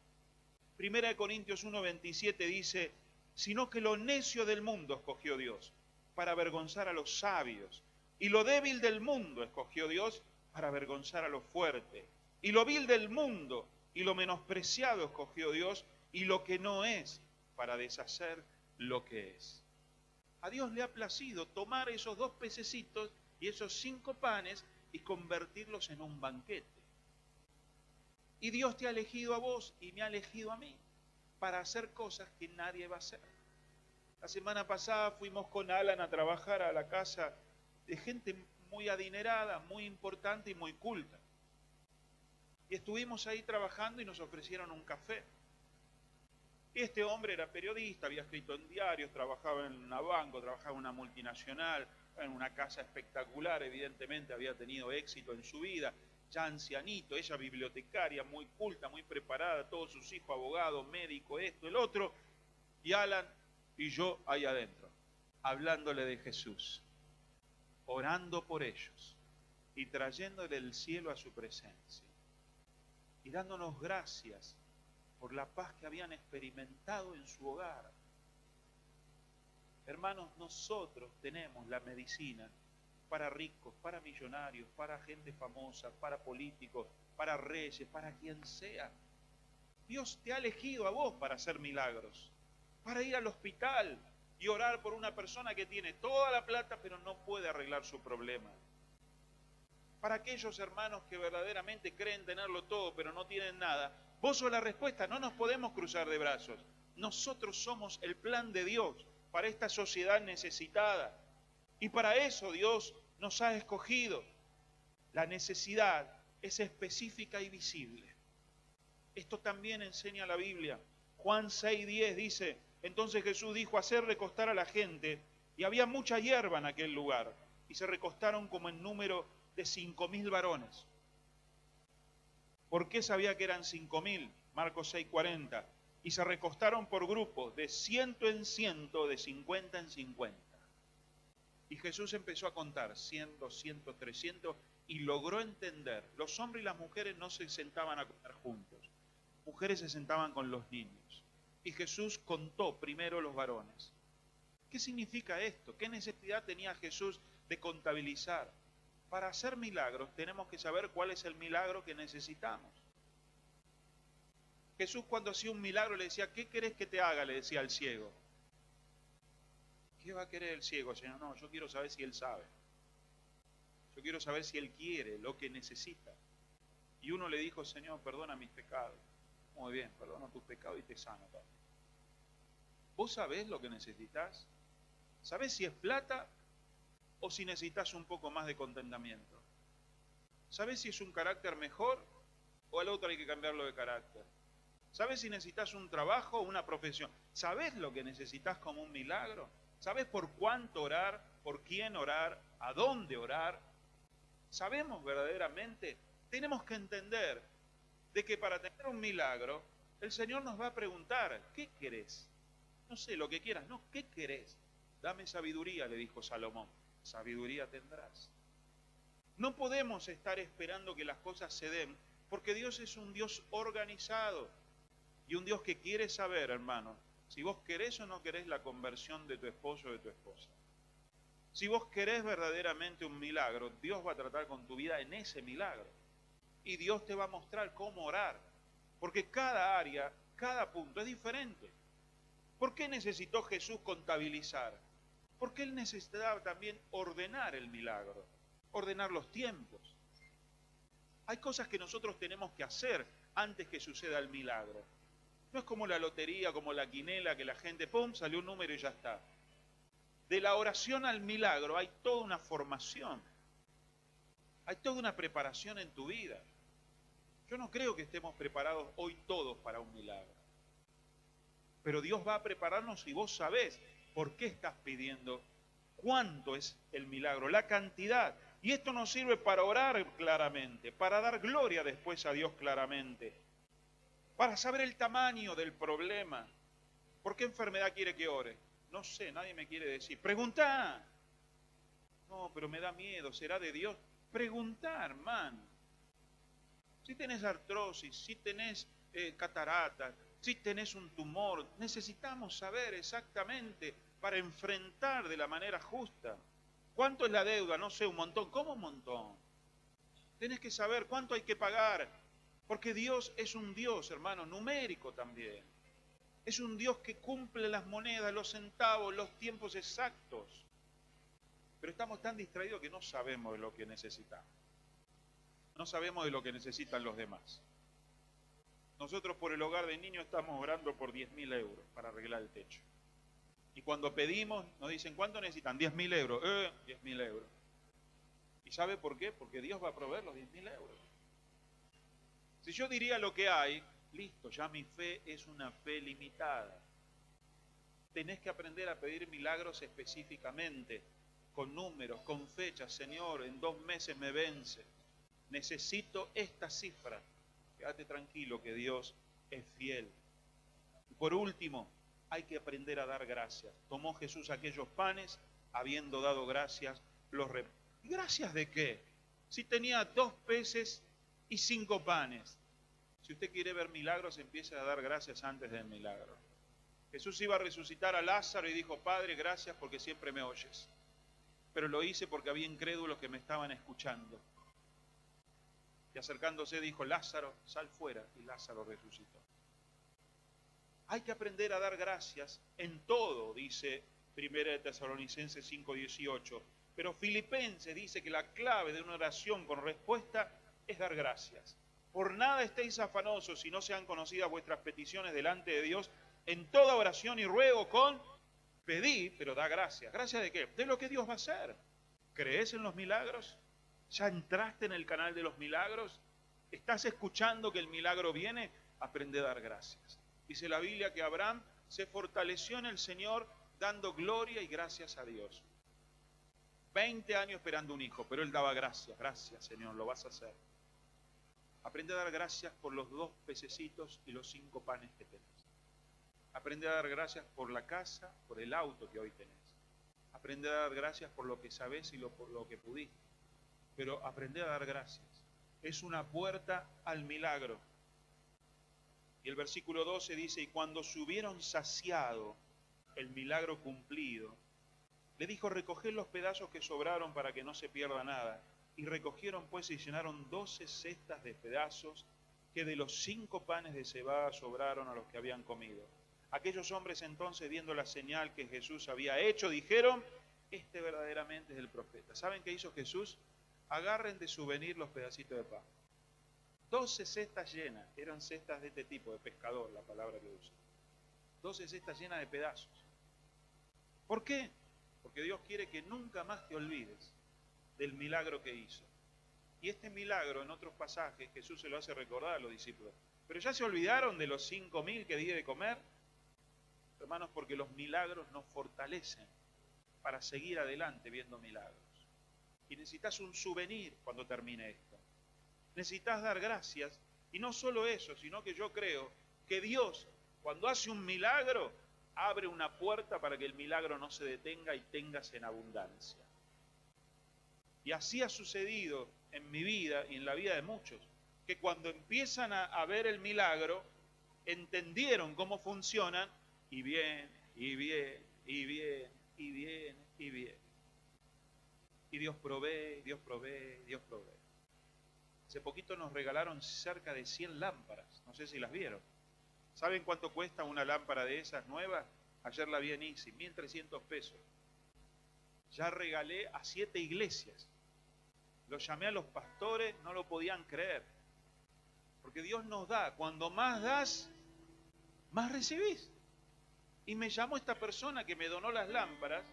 Primera de Corintios 1:27 dice, sino que lo necio del mundo escogió Dios para avergonzar a los sabios. Y lo débil del mundo escogió Dios para avergonzar a lo fuerte. Y lo vil del mundo y lo menospreciado escogió Dios y lo que no es para deshacer lo que es. A Dios le ha placido tomar esos 2 pececitos y esos 5 panes y convertirlos en un banquete. Y Dios te ha elegido a vos y me ha elegido a mí para hacer cosas que nadie va a hacer. La semana pasada fuimos con Alan a trabajar a la casa de gente muy adinerada, muy importante y muy culta. Y estuvimos ahí trabajando y nos ofrecieron un café. Y este hombre era periodista, había escrito en diarios, trabajaba en una banco, trabajaba en una multinacional, en una casa espectacular, evidentemente había tenido éxito en su vida, ya ancianito, ella bibliotecaria, muy culta, muy preparada, todos sus hijos abogados, médicos, esto, el otro, y Alan y yo ahí adentro, hablándole de Jesús, orando por ellos y trayéndole el cielo a su presencia y dándonos gracias por la paz que habían experimentado en su hogar. Hermanos, nosotros tenemos la medicina para ricos, para millonarios, para gente famosa, para políticos, para reyes, para quien sea. Dios te ha elegido a vos para hacer milagros, para ir al hospital y orar por una persona que tiene toda la plata pero no puede arreglar su problema. Para aquellos hermanos que verdaderamente creen tenerlo todo pero no tienen nada, vos sos la respuesta, no nos podemos cruzar de brazos. Nosotros somos el plan de Dios para esta sociedad necesitada. Y para eso Dios nos ha escogido. La necesidad es específica y visible. Esto también enseña la Biblia. Juan 6:10 dice, entonces Jesús dijo, hacer recostar a la gente, y había mucha hierba en aquel lugar, y se recostaron como en número de 5.000 varones. ¿Por qué sabía que eran 5.000? Marcos 6:40. Y se recostaron por grupos, de 100 en 100, de 50 en 50. Y Jesús empezó a contar 100, 200, 300 y logró entender. Los hombres y las mujeres no se sentaban a comer juntos. Mujeres se sentaban con los niños. Y Jesús contó primero los varones. ¿Qué significa esto? ¿Qué necesidad tenía Jesús de contabilizar. Para hacer milagros tenemos que saber cuál es el milagro que necesitamos. Jesús cuando hacía un milagro le decía, ¿qué querés que te haga? Le decía al ciego. ¿Qué va a querer el ciego, Señor? No, yo quiero saber si Él sabe. Yo quiero saber si Él quiere lo que necesita. Y uno le dijo, Señor, perdona mis pecados. Muy bien, perdona tus pecados y te sano también. ¿Vos sabés lo que necesitas? ¿Sabés si es plata o si necesitas un poco más de contentamiento? ¿Sabés si es un carácter mejor o al otro hay que cambiarlo de carácter? ¿Sabés si necesitas un trabajo o una profesión? ¿Sabés lo que necesitas como un milagro? ¿Sabés por cuánto orar? ¿Por quién orar? ¿A dónde orar? ¿Sabemos verdaderamente? Tenemos que entender de que para tener un milagro, el Señor nos va a preguntar, ¿qué querés? No sé, lo que quieras, no, ¿qué querés? Dame sabiduría, le dijo Salomón, sabiduría tendrás. No podemos estar esperando que las cosas se den, porque Dios es un Dios organizado y un Dios que quiere saber, hermano, si vos querés o no querés la conversión de tu esposo o de tu esposa. Si vos querés verdaderamente un milagro, Dios va a tratar con tu vida en ese milagro. Y Dios te va a mostrar cómo orar. Porque cada área, cada punto es diferente. ¿Por qué necesitó Jesús contabilizar? Porque Él necesitaba también ordenar el milagro, ordenar los tiempos. Hay cosas que nosotros tenemos que hacer antes que suceda el milagro. No es como la lotería, como la quinela, que la gente, ¡pum!, salió un número y ya está. De la oración al milagro hay toda una formación, hay toda una preparación en tu vida. Yo no creo que estemos preparados hoy todos para un milagro. Pero Dios va a prepararnos y vos sabés por qué estás pidiendo, cuánto es el milagro, la cantidad. Y esto nos sirve para orar claramente, para dar gloria después a Dios claramente, para saber el tamaño del problema. ¿Por qué enfermedad quiere que ore? No sé, nadie me quiere decir. Preguntá. No, pero me da miedo, ¿será de Dios? Preguntá, hermano. Si tenés artrosis, si tenés cataratas, si tenés un tumor, necesitamos saber exactamente para enfrentar de la manera justa. ¿Cuánto es la deuda? No sé, un montón. ¿Cómo un montón? Tenés que saber cuánto hay que pagar, porque Dios es un Dios, hermano, numérico también. Es un Dios que cumple las monedas, los centavos, los tiempos exactos. Pero estamos tan distraídos que no sabemos de lo que necesitamos. No sabemos de lo que necesitan los demás. Nosotros por el hogar de niños estamos orando por 10.000 euros para arreglar el techo. Y cuando pedimos nos dicen, ¿cuánto necesitan? 10.000 euros. 10.000 euros. ¿Y sabe por qué? Porque Dios va a proveer los 10.000 euros. Si yo diría lo que hay, listo, ya mi fe es una fe limitada. Tenés que aprender a pedir milagros específicamente, con números, con fechas. Señor, en 2 meses me vence. Necesito esta cifra. Quédate tranquilo que Dios es fiel. Y por último, hay que aprender a dar gracias. Tomó Jesús aquellos panes, habiendo dado gracias, los repartió. ¿Gracias de qué? Si tenía 2 peces y 5 panes. Si usted quiere ver milagros, empiece a dar gracias antes del milagro. Jesús iba a resucitar a Lázaro y dijo, Padre, gracias porque siempre me oyes. Pero lo hice porque había incrédulos que me estaban escuchando. Y acercándose dijo, Lázaro, sal fuera. Y Lázaro resucitó. Hay que aprender a dar gracias en todo, dice 1 Tesalonicenses 5:18. Pero Filipenses dice que la clave de una oración con respuesta es dar gracias. Por nada estéis afanosos si no sean conocidas vuestras peticiones delante de Dios. En toda oración y ruego con pedí, pero da gracias. ¿Gracias de qué? De lo que Dios va a hacer. ¿Crees en los milagros? ¿Ya entraste en el canal de los milagros? ¿Estás escuchando que el milagro viene? Aprende a dar gracias. Dice la Biblia que Abraham se fortaleció en el Señor dando gloria y gracias a Dios. 20 años esperando un hijo, pero él daba gracias. Gracias, Señor, lo vas a hacer. Aprende a dar gracias por los 2 pececitos y los 5 panes que tenés. Aprende a dar gracias por la casa, por el auto que hoy tenés. Aprende a dar gracias por lo que sabés y por lo que pudiste. Pero aprende a dar gracias. Es una puerta al milagro. Y el versículo 12 dice, y cuando se hubieron saciado el milagro cumplido, Le dijo, recoged los pedazos que sobraron para que no se pierda nada. Y recogieron pues y llenaron 12 cestas de pedazos que de los 5 panes de cebada sobraron a los que habían comido. Aquellos hombres entonces, viendo la señal que Jesús había hecho, dijeron, este verdaderamente es el profeta. ¿Saben qué hizo Jesús? Agarren de souvenir los pedacitos de pan. 12 cestas llenas, eran cestas de este tipo, de pescador, la palabra que usa. 12 cestas llenas de pedazos. ¿Por qué? Porque Dios quiere que nunca más te olvides del milagro que hizo. Y este milagro, en otros pasajes, Jesús se lo hace recordar a los discípulos. Pero ya se olvidaron de los 5.000 que di de comer. Hermanos, porque los milagros nos fortalecen para seguir adelante viendo milagros. Y necesitas un souvenir cuando termine esto. Necesitas dar gracias. Y no solo eso, sino que yo creo que Dios, cuando hace un milagro, abre una puerta para que el milagro no se detenga y tengas en abundancia. Y así ha sucedido en mi vida y en la vida de muchos, que cuando empiezan a ver el milagro, entendieron cómo funcionan y viene, y viene, y viene, y viene, y viene. Y Dios provee, Dios provee, Dios provee. Hace poquito nos regalaron cerca de 100 lámparas, no sé si las vieron. ¿Saben cuánto cuesta una lámpara de esas nuevas? Ayer la vi en Easy, 1.300 pesos. Ya regalé a 7 iglesias. Los llamé a los pastores, no lo podían creer. Porque Dios nos da, cuando más das, más recibís. Y me llamó esta persona que me donó las lámparas,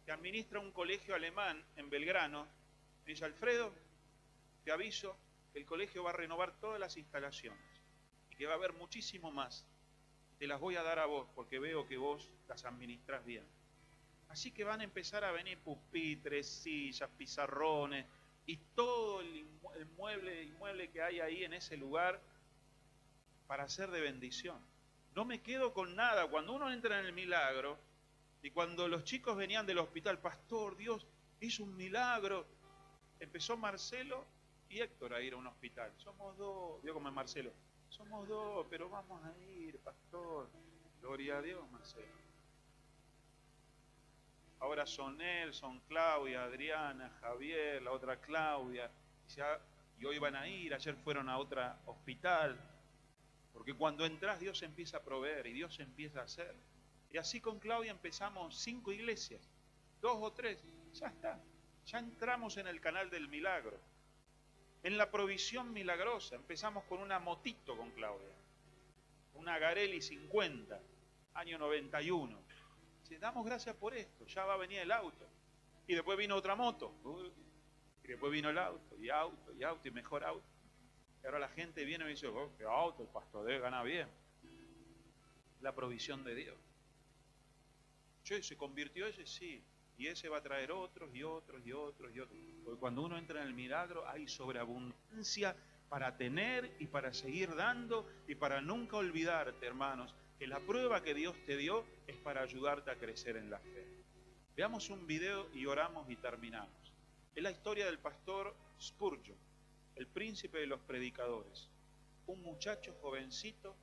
que administra un colegio alemán en Belgrano. Me dice, Alfredo, te aviso que el colegio va a renovar todas las instalaciones y que va a haber muchísimo más. Te las voy a dar a vos porque veo que vos las administrás bien. Así que van a empezar a venir pupitres, sillas, pizarrones y todo el inmueble que hay ahí en ese lugar para ser de bendición. No me quedo con nada. Cuando uno entra en el milagro y cuando los chicos venían del hospital, pastor, Dios hizo un milagro. Empezó Marcelo y Héctor a ir a un hospital. Somos dos, digo como es Marcelo, somos dos, pero vamos a ir, pastor. Gloria a Dios, Marcelo. Ahora son él, son Claudia, Adriana, Javier, la otra Claudia, y hoy van a ir, ayer fueron a otro hospital, porque cuando entras Dios empieza a proveer y Dios empieza a hacer. Y así con Claudia empezamos 5 iglesias, 2 o 3, ya está, ya entramos en el canal del milagro, en la provisión milagrosa. Empezamos con una motito con Claudia, una Garelli 50, año 91. Damos gracias por esto, ya va a venir el auto. Y después vino otra moto. Y después vino el auto, y auto, y auto, y mejor auto. Y ahora la gente viene y me dice, oh, qué auto, el pastor debe ganar bien. La provisión de Dios. Che, ¿se convirtió ese? Sí. Y ese va a traer otros, y otros, y otros, y otros. Porque cuando uno entra en el milagro, hay sobreabundancia para tener y para seguir dando y para nunca olvidarte, hermanos, que la prueba que Dios te dio es para ayudarte a crecer en la fe. Veamos un video y oramos y terminamos. Es la historia del pastor Spurgeon, el príncipe de los predicadores. Un muchacho jovencito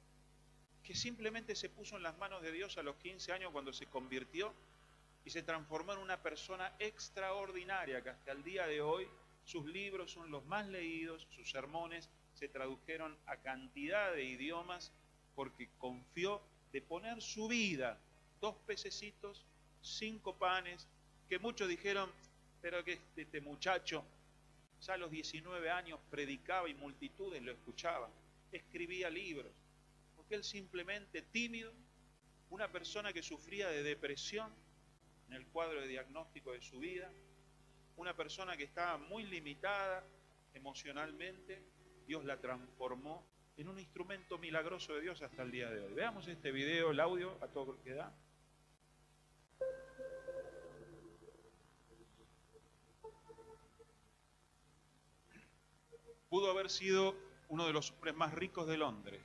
que simplemente se puso en las manos de Dios a los 15 años cuando se convirtió y se transformó en una persona extraordinaria que hasta el día de hoy sus libros son los más leídos, sus sermones se tradujeron a cantidad de idiomas porque confió de poner su vida, 2 pececitos, 5 panes, que muchos dijeron, pero que este muchacho ya a los 19 años predicaba y multitudes lo escuchaban, escribía libros, porque él simplemente tímido, una persona que sufría de depresión en el cuadro de diagnóstico de su vida, una persona que estaba muy limitada emocionalmente, Dios la transformó en un instrumento milagroso de Dios hasta el día de hoy. Veamos este video, el audio, a todo lo que da. Pudo haber sido uno de los hombres más ricos de Londres.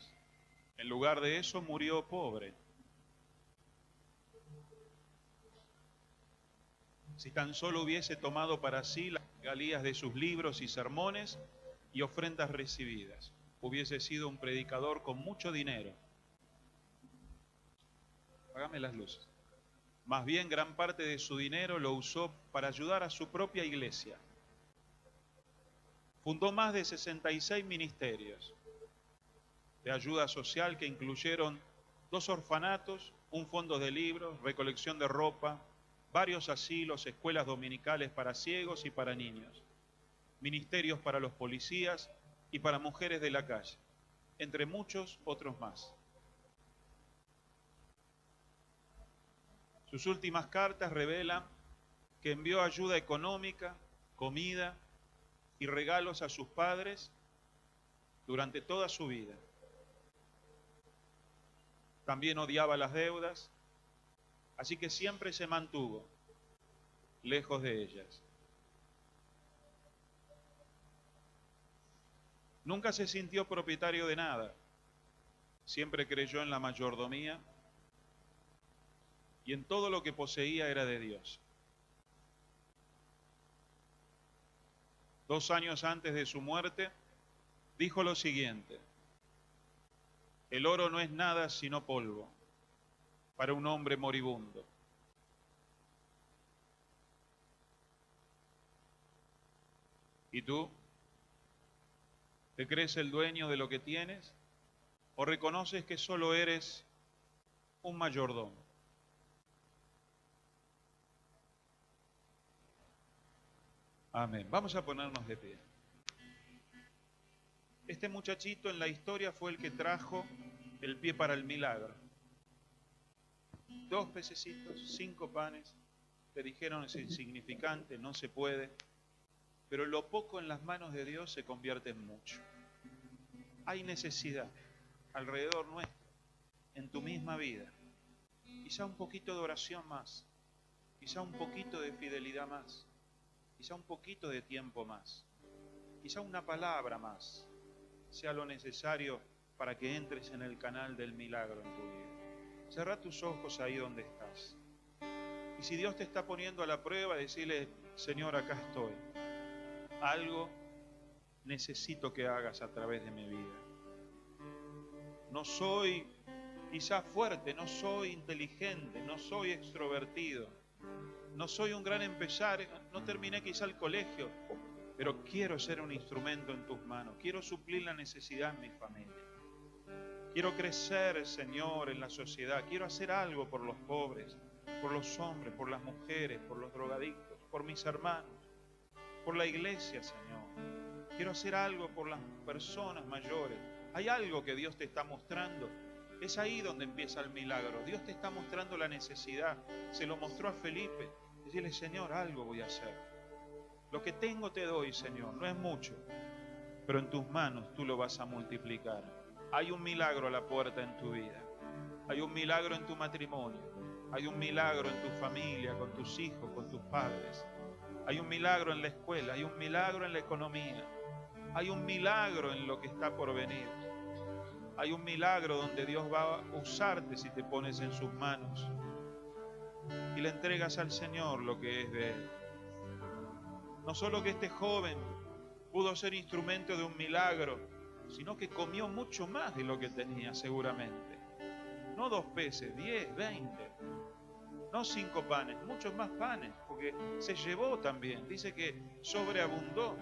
En lugar de eso, murió pobre. Si tan solo hubiese tomado para sí las regalías de sus libros y sermones y ofrendas recibidas, hubiese sido un predicador con mucho dinero. Apágame las luces. Más bien, gran parte de su dinero lo usó para ayudar a su propia iglesia. Fundó más de 66 ministerios de ayuda social que incluyeron 2 orfanatos, un fondo de libros, recolección de ropa, varios asilos, escuelas dominicales para ciegos y para niños, ministerios para los policías y para mujeres de la calle, entre muchos otros más. Sus últimas cartas revelan que envió ayuda económica, comida y regalos a sus padres durante toda su vida. También odiaba las deudas, así que siempre se mantuvo lejos de ellas. Nunca se sintió propietario de nada, siempre creyó en la mayordomía y en todo lo que poseía era de Dios. 2 años antes de su muerte, dijo lo siguiente: el oro no es nada sino polvo para un hombre moribundo. ¿Y tú? ¿Te crees el dueño de lo que tienes? ¿O reconoces que solo eres un mayordomo? Amén. Vamos a ponernos de pie. Este muchachito en la historia fue el que trajo el pie para el milagro. 2 pececitos, 5 panes. Te dijeron es insignificante, no se puede. Pero lo poco en las manos de Dios se convierte en mucho. Hay necesidad alrededor nuestro, en tu misma vida. Quizá un poquito de oración más, quizá un poquito de fidelidad más, quizá un poquito de tiempo más, quizá una palabra más, sea lo necesario para que entres en el canal del milagro en tu vida. Cerrá tus ojos ahí donde estás. Y si Dios te está poniendo a la prueba, decirle: Señor, acá estoy. Algo necesito que hagas a través de mi vida. No soy quizás fuerte, no soy inteligente, no soy extrovertido, no soy un gran empresario, no terminé quizá el colegio, pero quiero ser un instrumento en tus manos, quiero suplir la necesidad en mi familia. Quiero crecer, Señor, en la sociedad, quiero hacer algo por los pobres, por los hombres, por las mujeres, por los drogadictos, por mis hermanos, por la iglesia, Señor. Quiero hacer algo por las personas mayores. Hay algo que Dios te está mostrando. Es ahí donde empieza el milagro. Dios te está mostrando la necesidad. Se lo mostró a Felipe. Decirle: Señor, algo voy a hacer. Lo que tengo te doy, Señor. No es mucho, pero en tus manos tú lo vas a multiplicar. Hay un milagro a la puerta en tu vida. Hay un milagro en tu matrimonio. Hay un milagro en tu familia, con tus hijos, con tus padres. Hay un milagro en la escuela. Hay un milagro en la economía. Hay un milagro en lo que está por venir. Hay un milagro donde Dios va a usarte si te pones en sus manos y le entregas al Señor lo que es de Él. No solo que este joven pudo ser instrumento de un milagro, sino que comió mucho más de lo que tenía seguramente. No 2 peces, 10, 20. No 5 panes, muchos más panes, porque se llevó también. Dice que sobreabundó.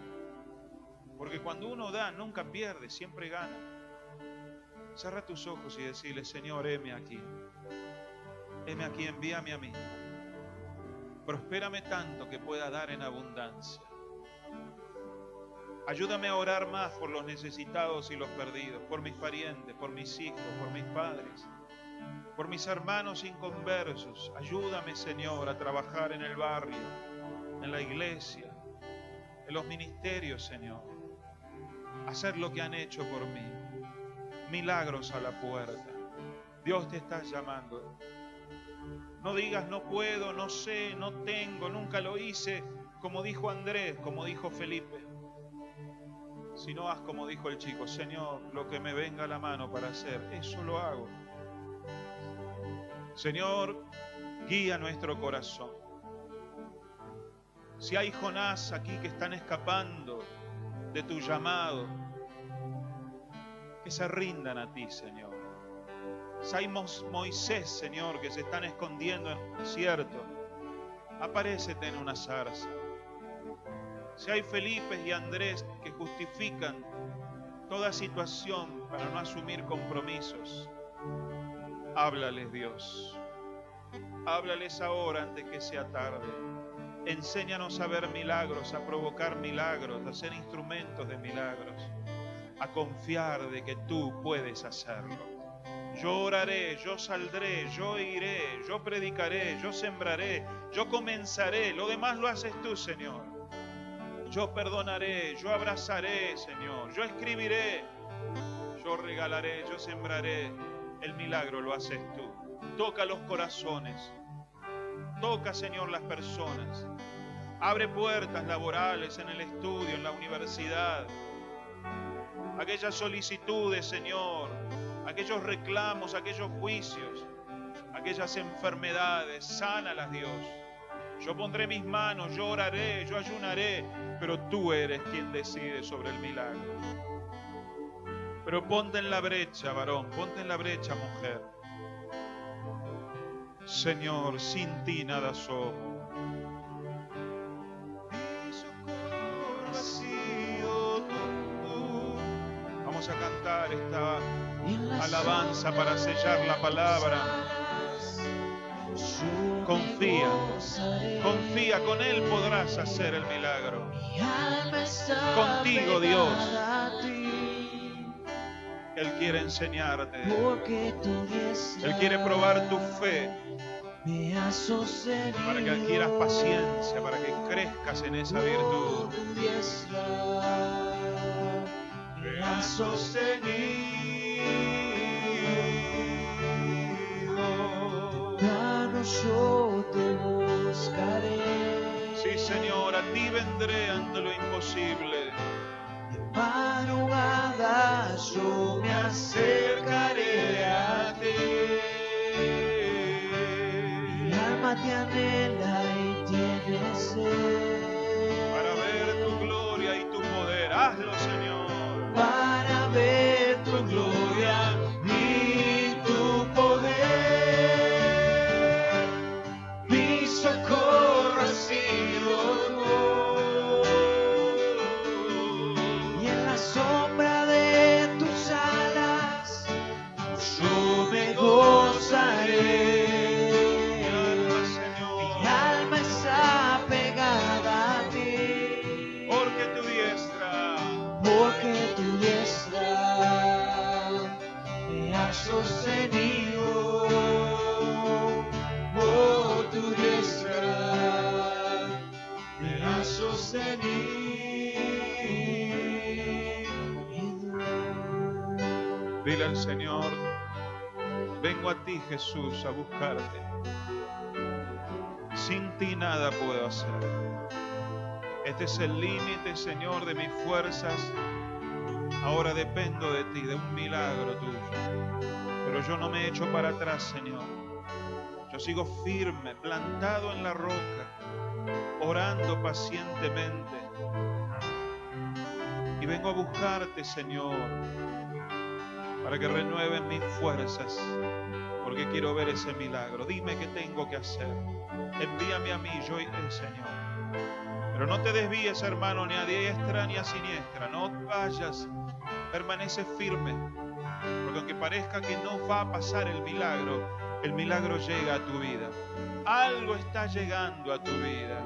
Porque cuando uno da, nunca pierde, siempre gana. Cerra tus ojos y decirle: Señor, heme aquí, envíame a mí. Prospérame tanto que pueda dar en abundancia. Ayúdame a orar más por los necesitados y los perdidos, por mis parientes, por mis hijos, por mis padres, por mis hermanos inconversos. Ayúdame, Señor, a trabajar en el barrio, en la iglesia, en los ministerios, Señor. Hacer lo que han hecho por mí. Milagros a la puerta. Dios te está llamando. No digas: no puedo, no sé, no tengo, nunca lo hice, como dijo Andrés, como dijo Felipe. Sino haz como dijo el chico: Señor, lo que me venga a la mano para hacer, eso lo hago. Señor, guía nuestro corazón. Si hay Jonás aquí que están escapando de tu llamado, que se rindan a ti, Señor. Si hay Moisés, Señor, que se están escondiendo en el desierto, apárecete en una zarza. Si hay Felipe y Andrés que justifican toda situación para no asumir compromisos, háblales, Dios. Háblales ahora antes que sea tarde. Enséñanos a ver milagros, a provocar milagros, a ser instrumentos de milagros, a confiar de que tú puedes hacerlo. Yo oraré, yo saldré, yo iré, yo predicaré, yo sembraré, yo comenzaré. Lo demás lo haces tú, Señor. Yo perdonaré, yo abrazaré, Señor. Yo escribiré, yo regalaré, yo sembraré. El milagro lo haces tú. Toca los corazones. Toca, Señor, las personas. Abre puertas laborales en el estudio, en la universidad. Aquellas solicitudes, Señor, aquellos reclamos, aquellos juicios, aquellas enfermedades, sánalas, Dios. Yo pondré mis manos, yo oraré, yo ayunaré, pero tú eres quien decide sobre el milagro. Pero ponte en la brecha, varón, ponte en la brecha, mujer. Señor, sin ti nada somos. Mi socorro ha sido tú. Vamos a cantar esta alabanza para sellar la palabra. Confía, confía, con Él podrás hacer el milagro. Contigo, Dios. Él quiere enseñarte. Él quiere probar tu fe para que adquieras paciencia, para que crezcas en esa virtud. Me ha sostenido. Yo te buscaré. Sí, Señor, a ti vendré ante lo imposible. De madrugada yo me acercaré a ti. Mi alma te anhela y tiene sed. Para ver tu gloria y tu poder, hazlo, Señor. Para ver tu gloria y tu poder. Mi socorro ha sido tú. Y en la sombra de tus alas yo me gozaré. Mi alma está pegada a ti. Porque tu diestra me ha sostenido. Oh, tu diestra me ha sostenido. Dile al Señor, vengo a ti, Jesús, a buscarte. Sin ti nada puedo hacer. Este es el límite, Señor, de mis fuerzas. Ahora dependo de ti, de un milagro tuyo. Pero yo no me echo para atrás, Señor. Yo sigo firme, plantado en la roca, orando pacientemente. Y vengo a buscarte, Señor, para que renueven mis fuerzas, porque quiero ver ese milagro. Dime qué tengo que hacer. Envíame a mí, yo iré, Señor. Pero no te desvíes, hermano, ni a diestra ni a siniestra. No vayas, permanece firme. Porque aunque parezca que no va a pasar el milagro llega a tu vida. Algo está llegando a tu vida.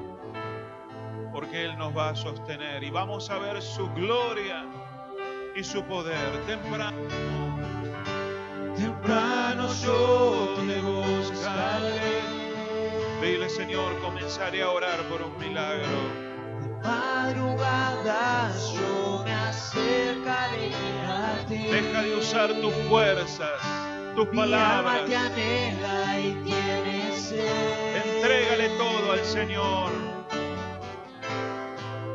Porque Él nos va a sostener y vamos a ver su gloria y su poder. Temprano yo te buscaré. Dile, Señor, comenzaré a orar por un milagro. De madrugada yo me acercaré a ti. Deja de usar tus fuerzas, tus palabras. Mi alma te anhela y tiene sed. Entrégale todo al Señor.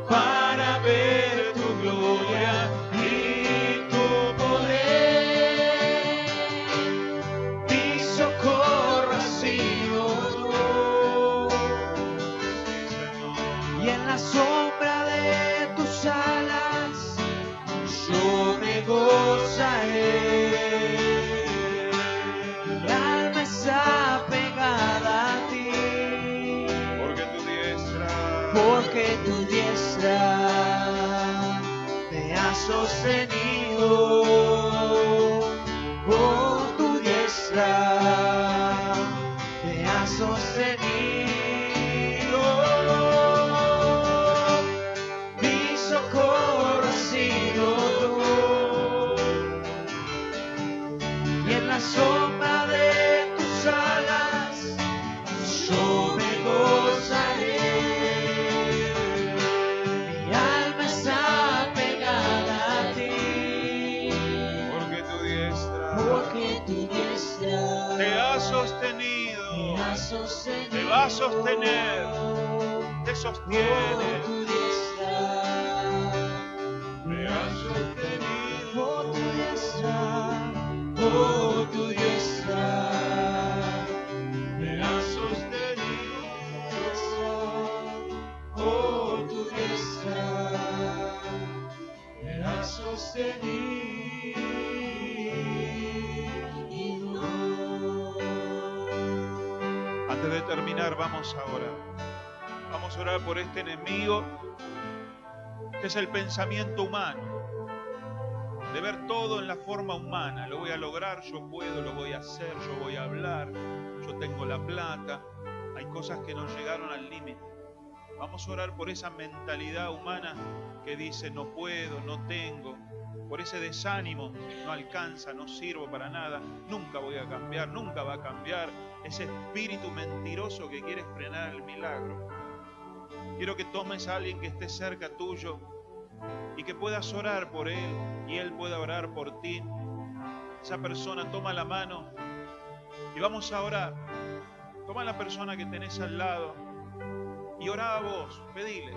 Para ver tu gloria y tu poder. Mi socorro ha sido tú. Y en la sombra de tus alas yo me gozaré. tu diestra me has sostenido, por tu diestra me has sostenido. Mi socorro has sido tú, y en la sombra de tus alas yo me gozaré. Mi alma está pegada a ti, Porque tu diestra te ha sostenido, me has sostenido, te va a sostener, te por sostiene. tu diestra Me ha sostenido. por tu diestra, por tu diestra Me ha sostenido. por tu diestra me has sostenido. Antes de terminar, vamos a orar. Vamos a orar por este enemigo, que es el pensamiento humano, de ver todo en la forma humana. Lo voy a lograr, yo puedo, lo voy a hacer, yo voy a hablar, yo tengo la plata. Hay cosas que nos llegaron al límite. Vamos a orar por esa mentalidad humana que dice no puedo, no tengo, por ese desánimo, no alcanza, no sirvo para nada, nunca voy a cambiar, nunca va a cambiar. Ese espíritu mentiroso que quiere frenar el milagro. Quiero que tomes a alguien que esté cerca tuyo y que puedas orar por él y él pueda orar por ti. Esa persona toma la mano y vamos a orar. Toma a la persona que tenés al lado y orá a vos, pedile.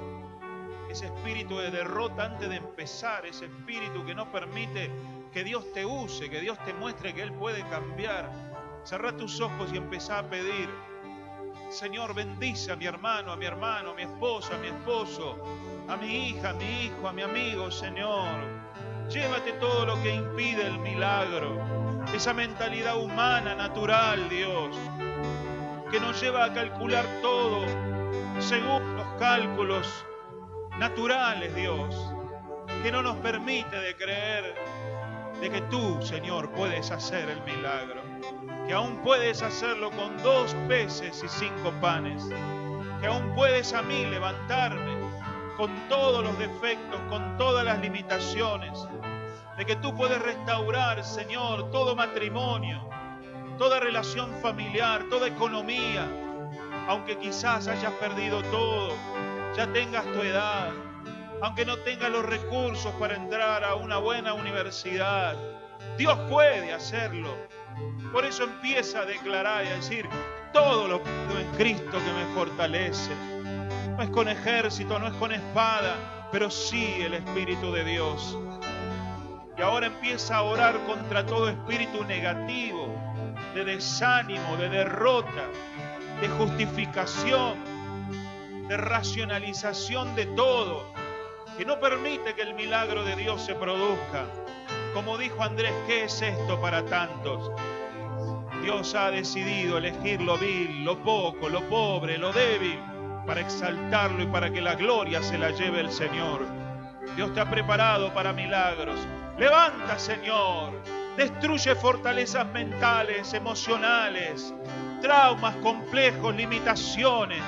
Ese espíritu de derrota antes de empezar, ese espíritu que no permite que Dios te use, que Dios te muestre que Él puede cambiar. Cerrá tus ojos y empezá a pedir. Señor, bendice a mi hermano, a mi esposa, a mi esposo, a mi hija, a mi hijo, a mi amigo, Señor. Llévate todo lo que impide el milagro, esa mentalidad humana, natural, Dios, que nos lleva a calcular todo según los cálculos naturales, Dios, que no nos permite de creer de que tú, Señor, puedes hacer el milagro, que aún puedes hacerlo con 2 peces y 5 panes, que aún puedes a mí levantarme con todos los defectos, con todas las limitaciones, de que tú puedes restaurar, Señor, todo matrimonio, toda relación familiar, toda economía, aunque quizás hayas perdido todo, ya tengas tu edad, aunque no tengas los recursos para entrar a una buena universidad, Dios puede hacerlo. Por eso empieza a declarar y a decir, todo lo puedo en Cristo que me fortalece. No es con ejército, no es con espada, pero sí el Espíritu de Dios. Y ahora empieza a orar contra todo espíritu negativo, de desánimo, de derrota, de justificación, de racionalización de todo, que no permite que el milagro de Dios se produzca. Como dijo Andrés, ¿qué es esto para tantos? Dios ha decidido elegir lo vil, lo poco, lo pobre, lo débil, para exaltarlo y para que la gloria se la lleve el Señor. Dios te ha preparado para milagros. Levanta, Señor. Destruye fortalezas mentales, emocionales, traumas complejos, limitaciones.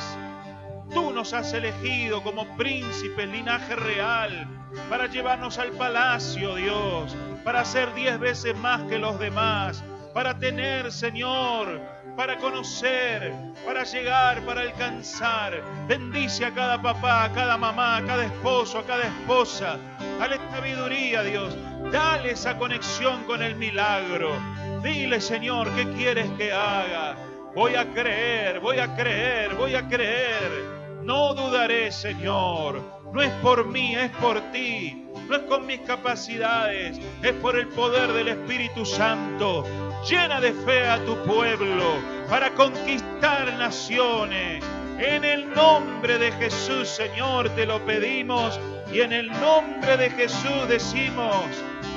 Tú nos has elegido como príncipes, linaje real, para llevarnos al palacio, Dios, para ser 10 veces más que los demás, para tener, Señor, para conocer, para llegar, para alcanzar. Bendice a cada papá, a cada mamá, a cada esposo, a cada esposa. Dale sabiduría, Dios. Dale esa conexión con el milagro. Dile, Señor, ¿qué quieres que haga? Voy a creer, voy a creer, voy a creer. No dudaré, Señor. No es por mí, es por ti. No es con mis capacidades, es por el poder del Espíritu Santo. Llena de fe a tu pueblo para conquistar naciones. En el nombre de Jesús, Señor, te lo pedimos. Y en el nombre de Jesús decimos,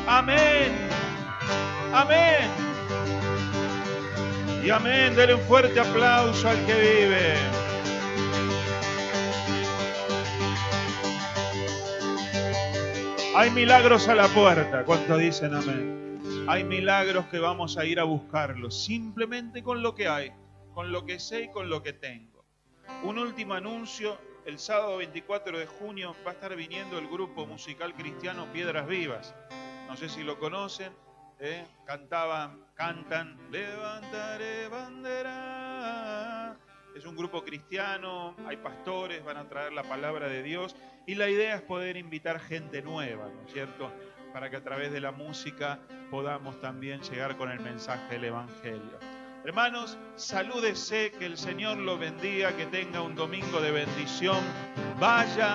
amén, amén. Y amén, dele un fuerte aplauso al que vive. Hay milagros a la puerta. ¿Cuántos dicen amén? Hay milagros que vamos a ir a buscarlos, simplemente con lo que hay, con lo que sé y con lo que tengo. Un último anuncio: el sábado 24 de junio va a estar viniendo el grupo musical cristiano Piedras Vivas. No sé si lo conocen, cantan, levantaré bandera. Es un grupo cristiano, hay pastores, van a traer la palabra de Dios y la idea es poder invitar gente nueva, ¿no es cierto?, para que a través de la música podamos también llegar con el mensaje del Evangelio. Hermanos, salúdese, que el Señor lo bendiga, que tenga un domingo de bendición. Vaya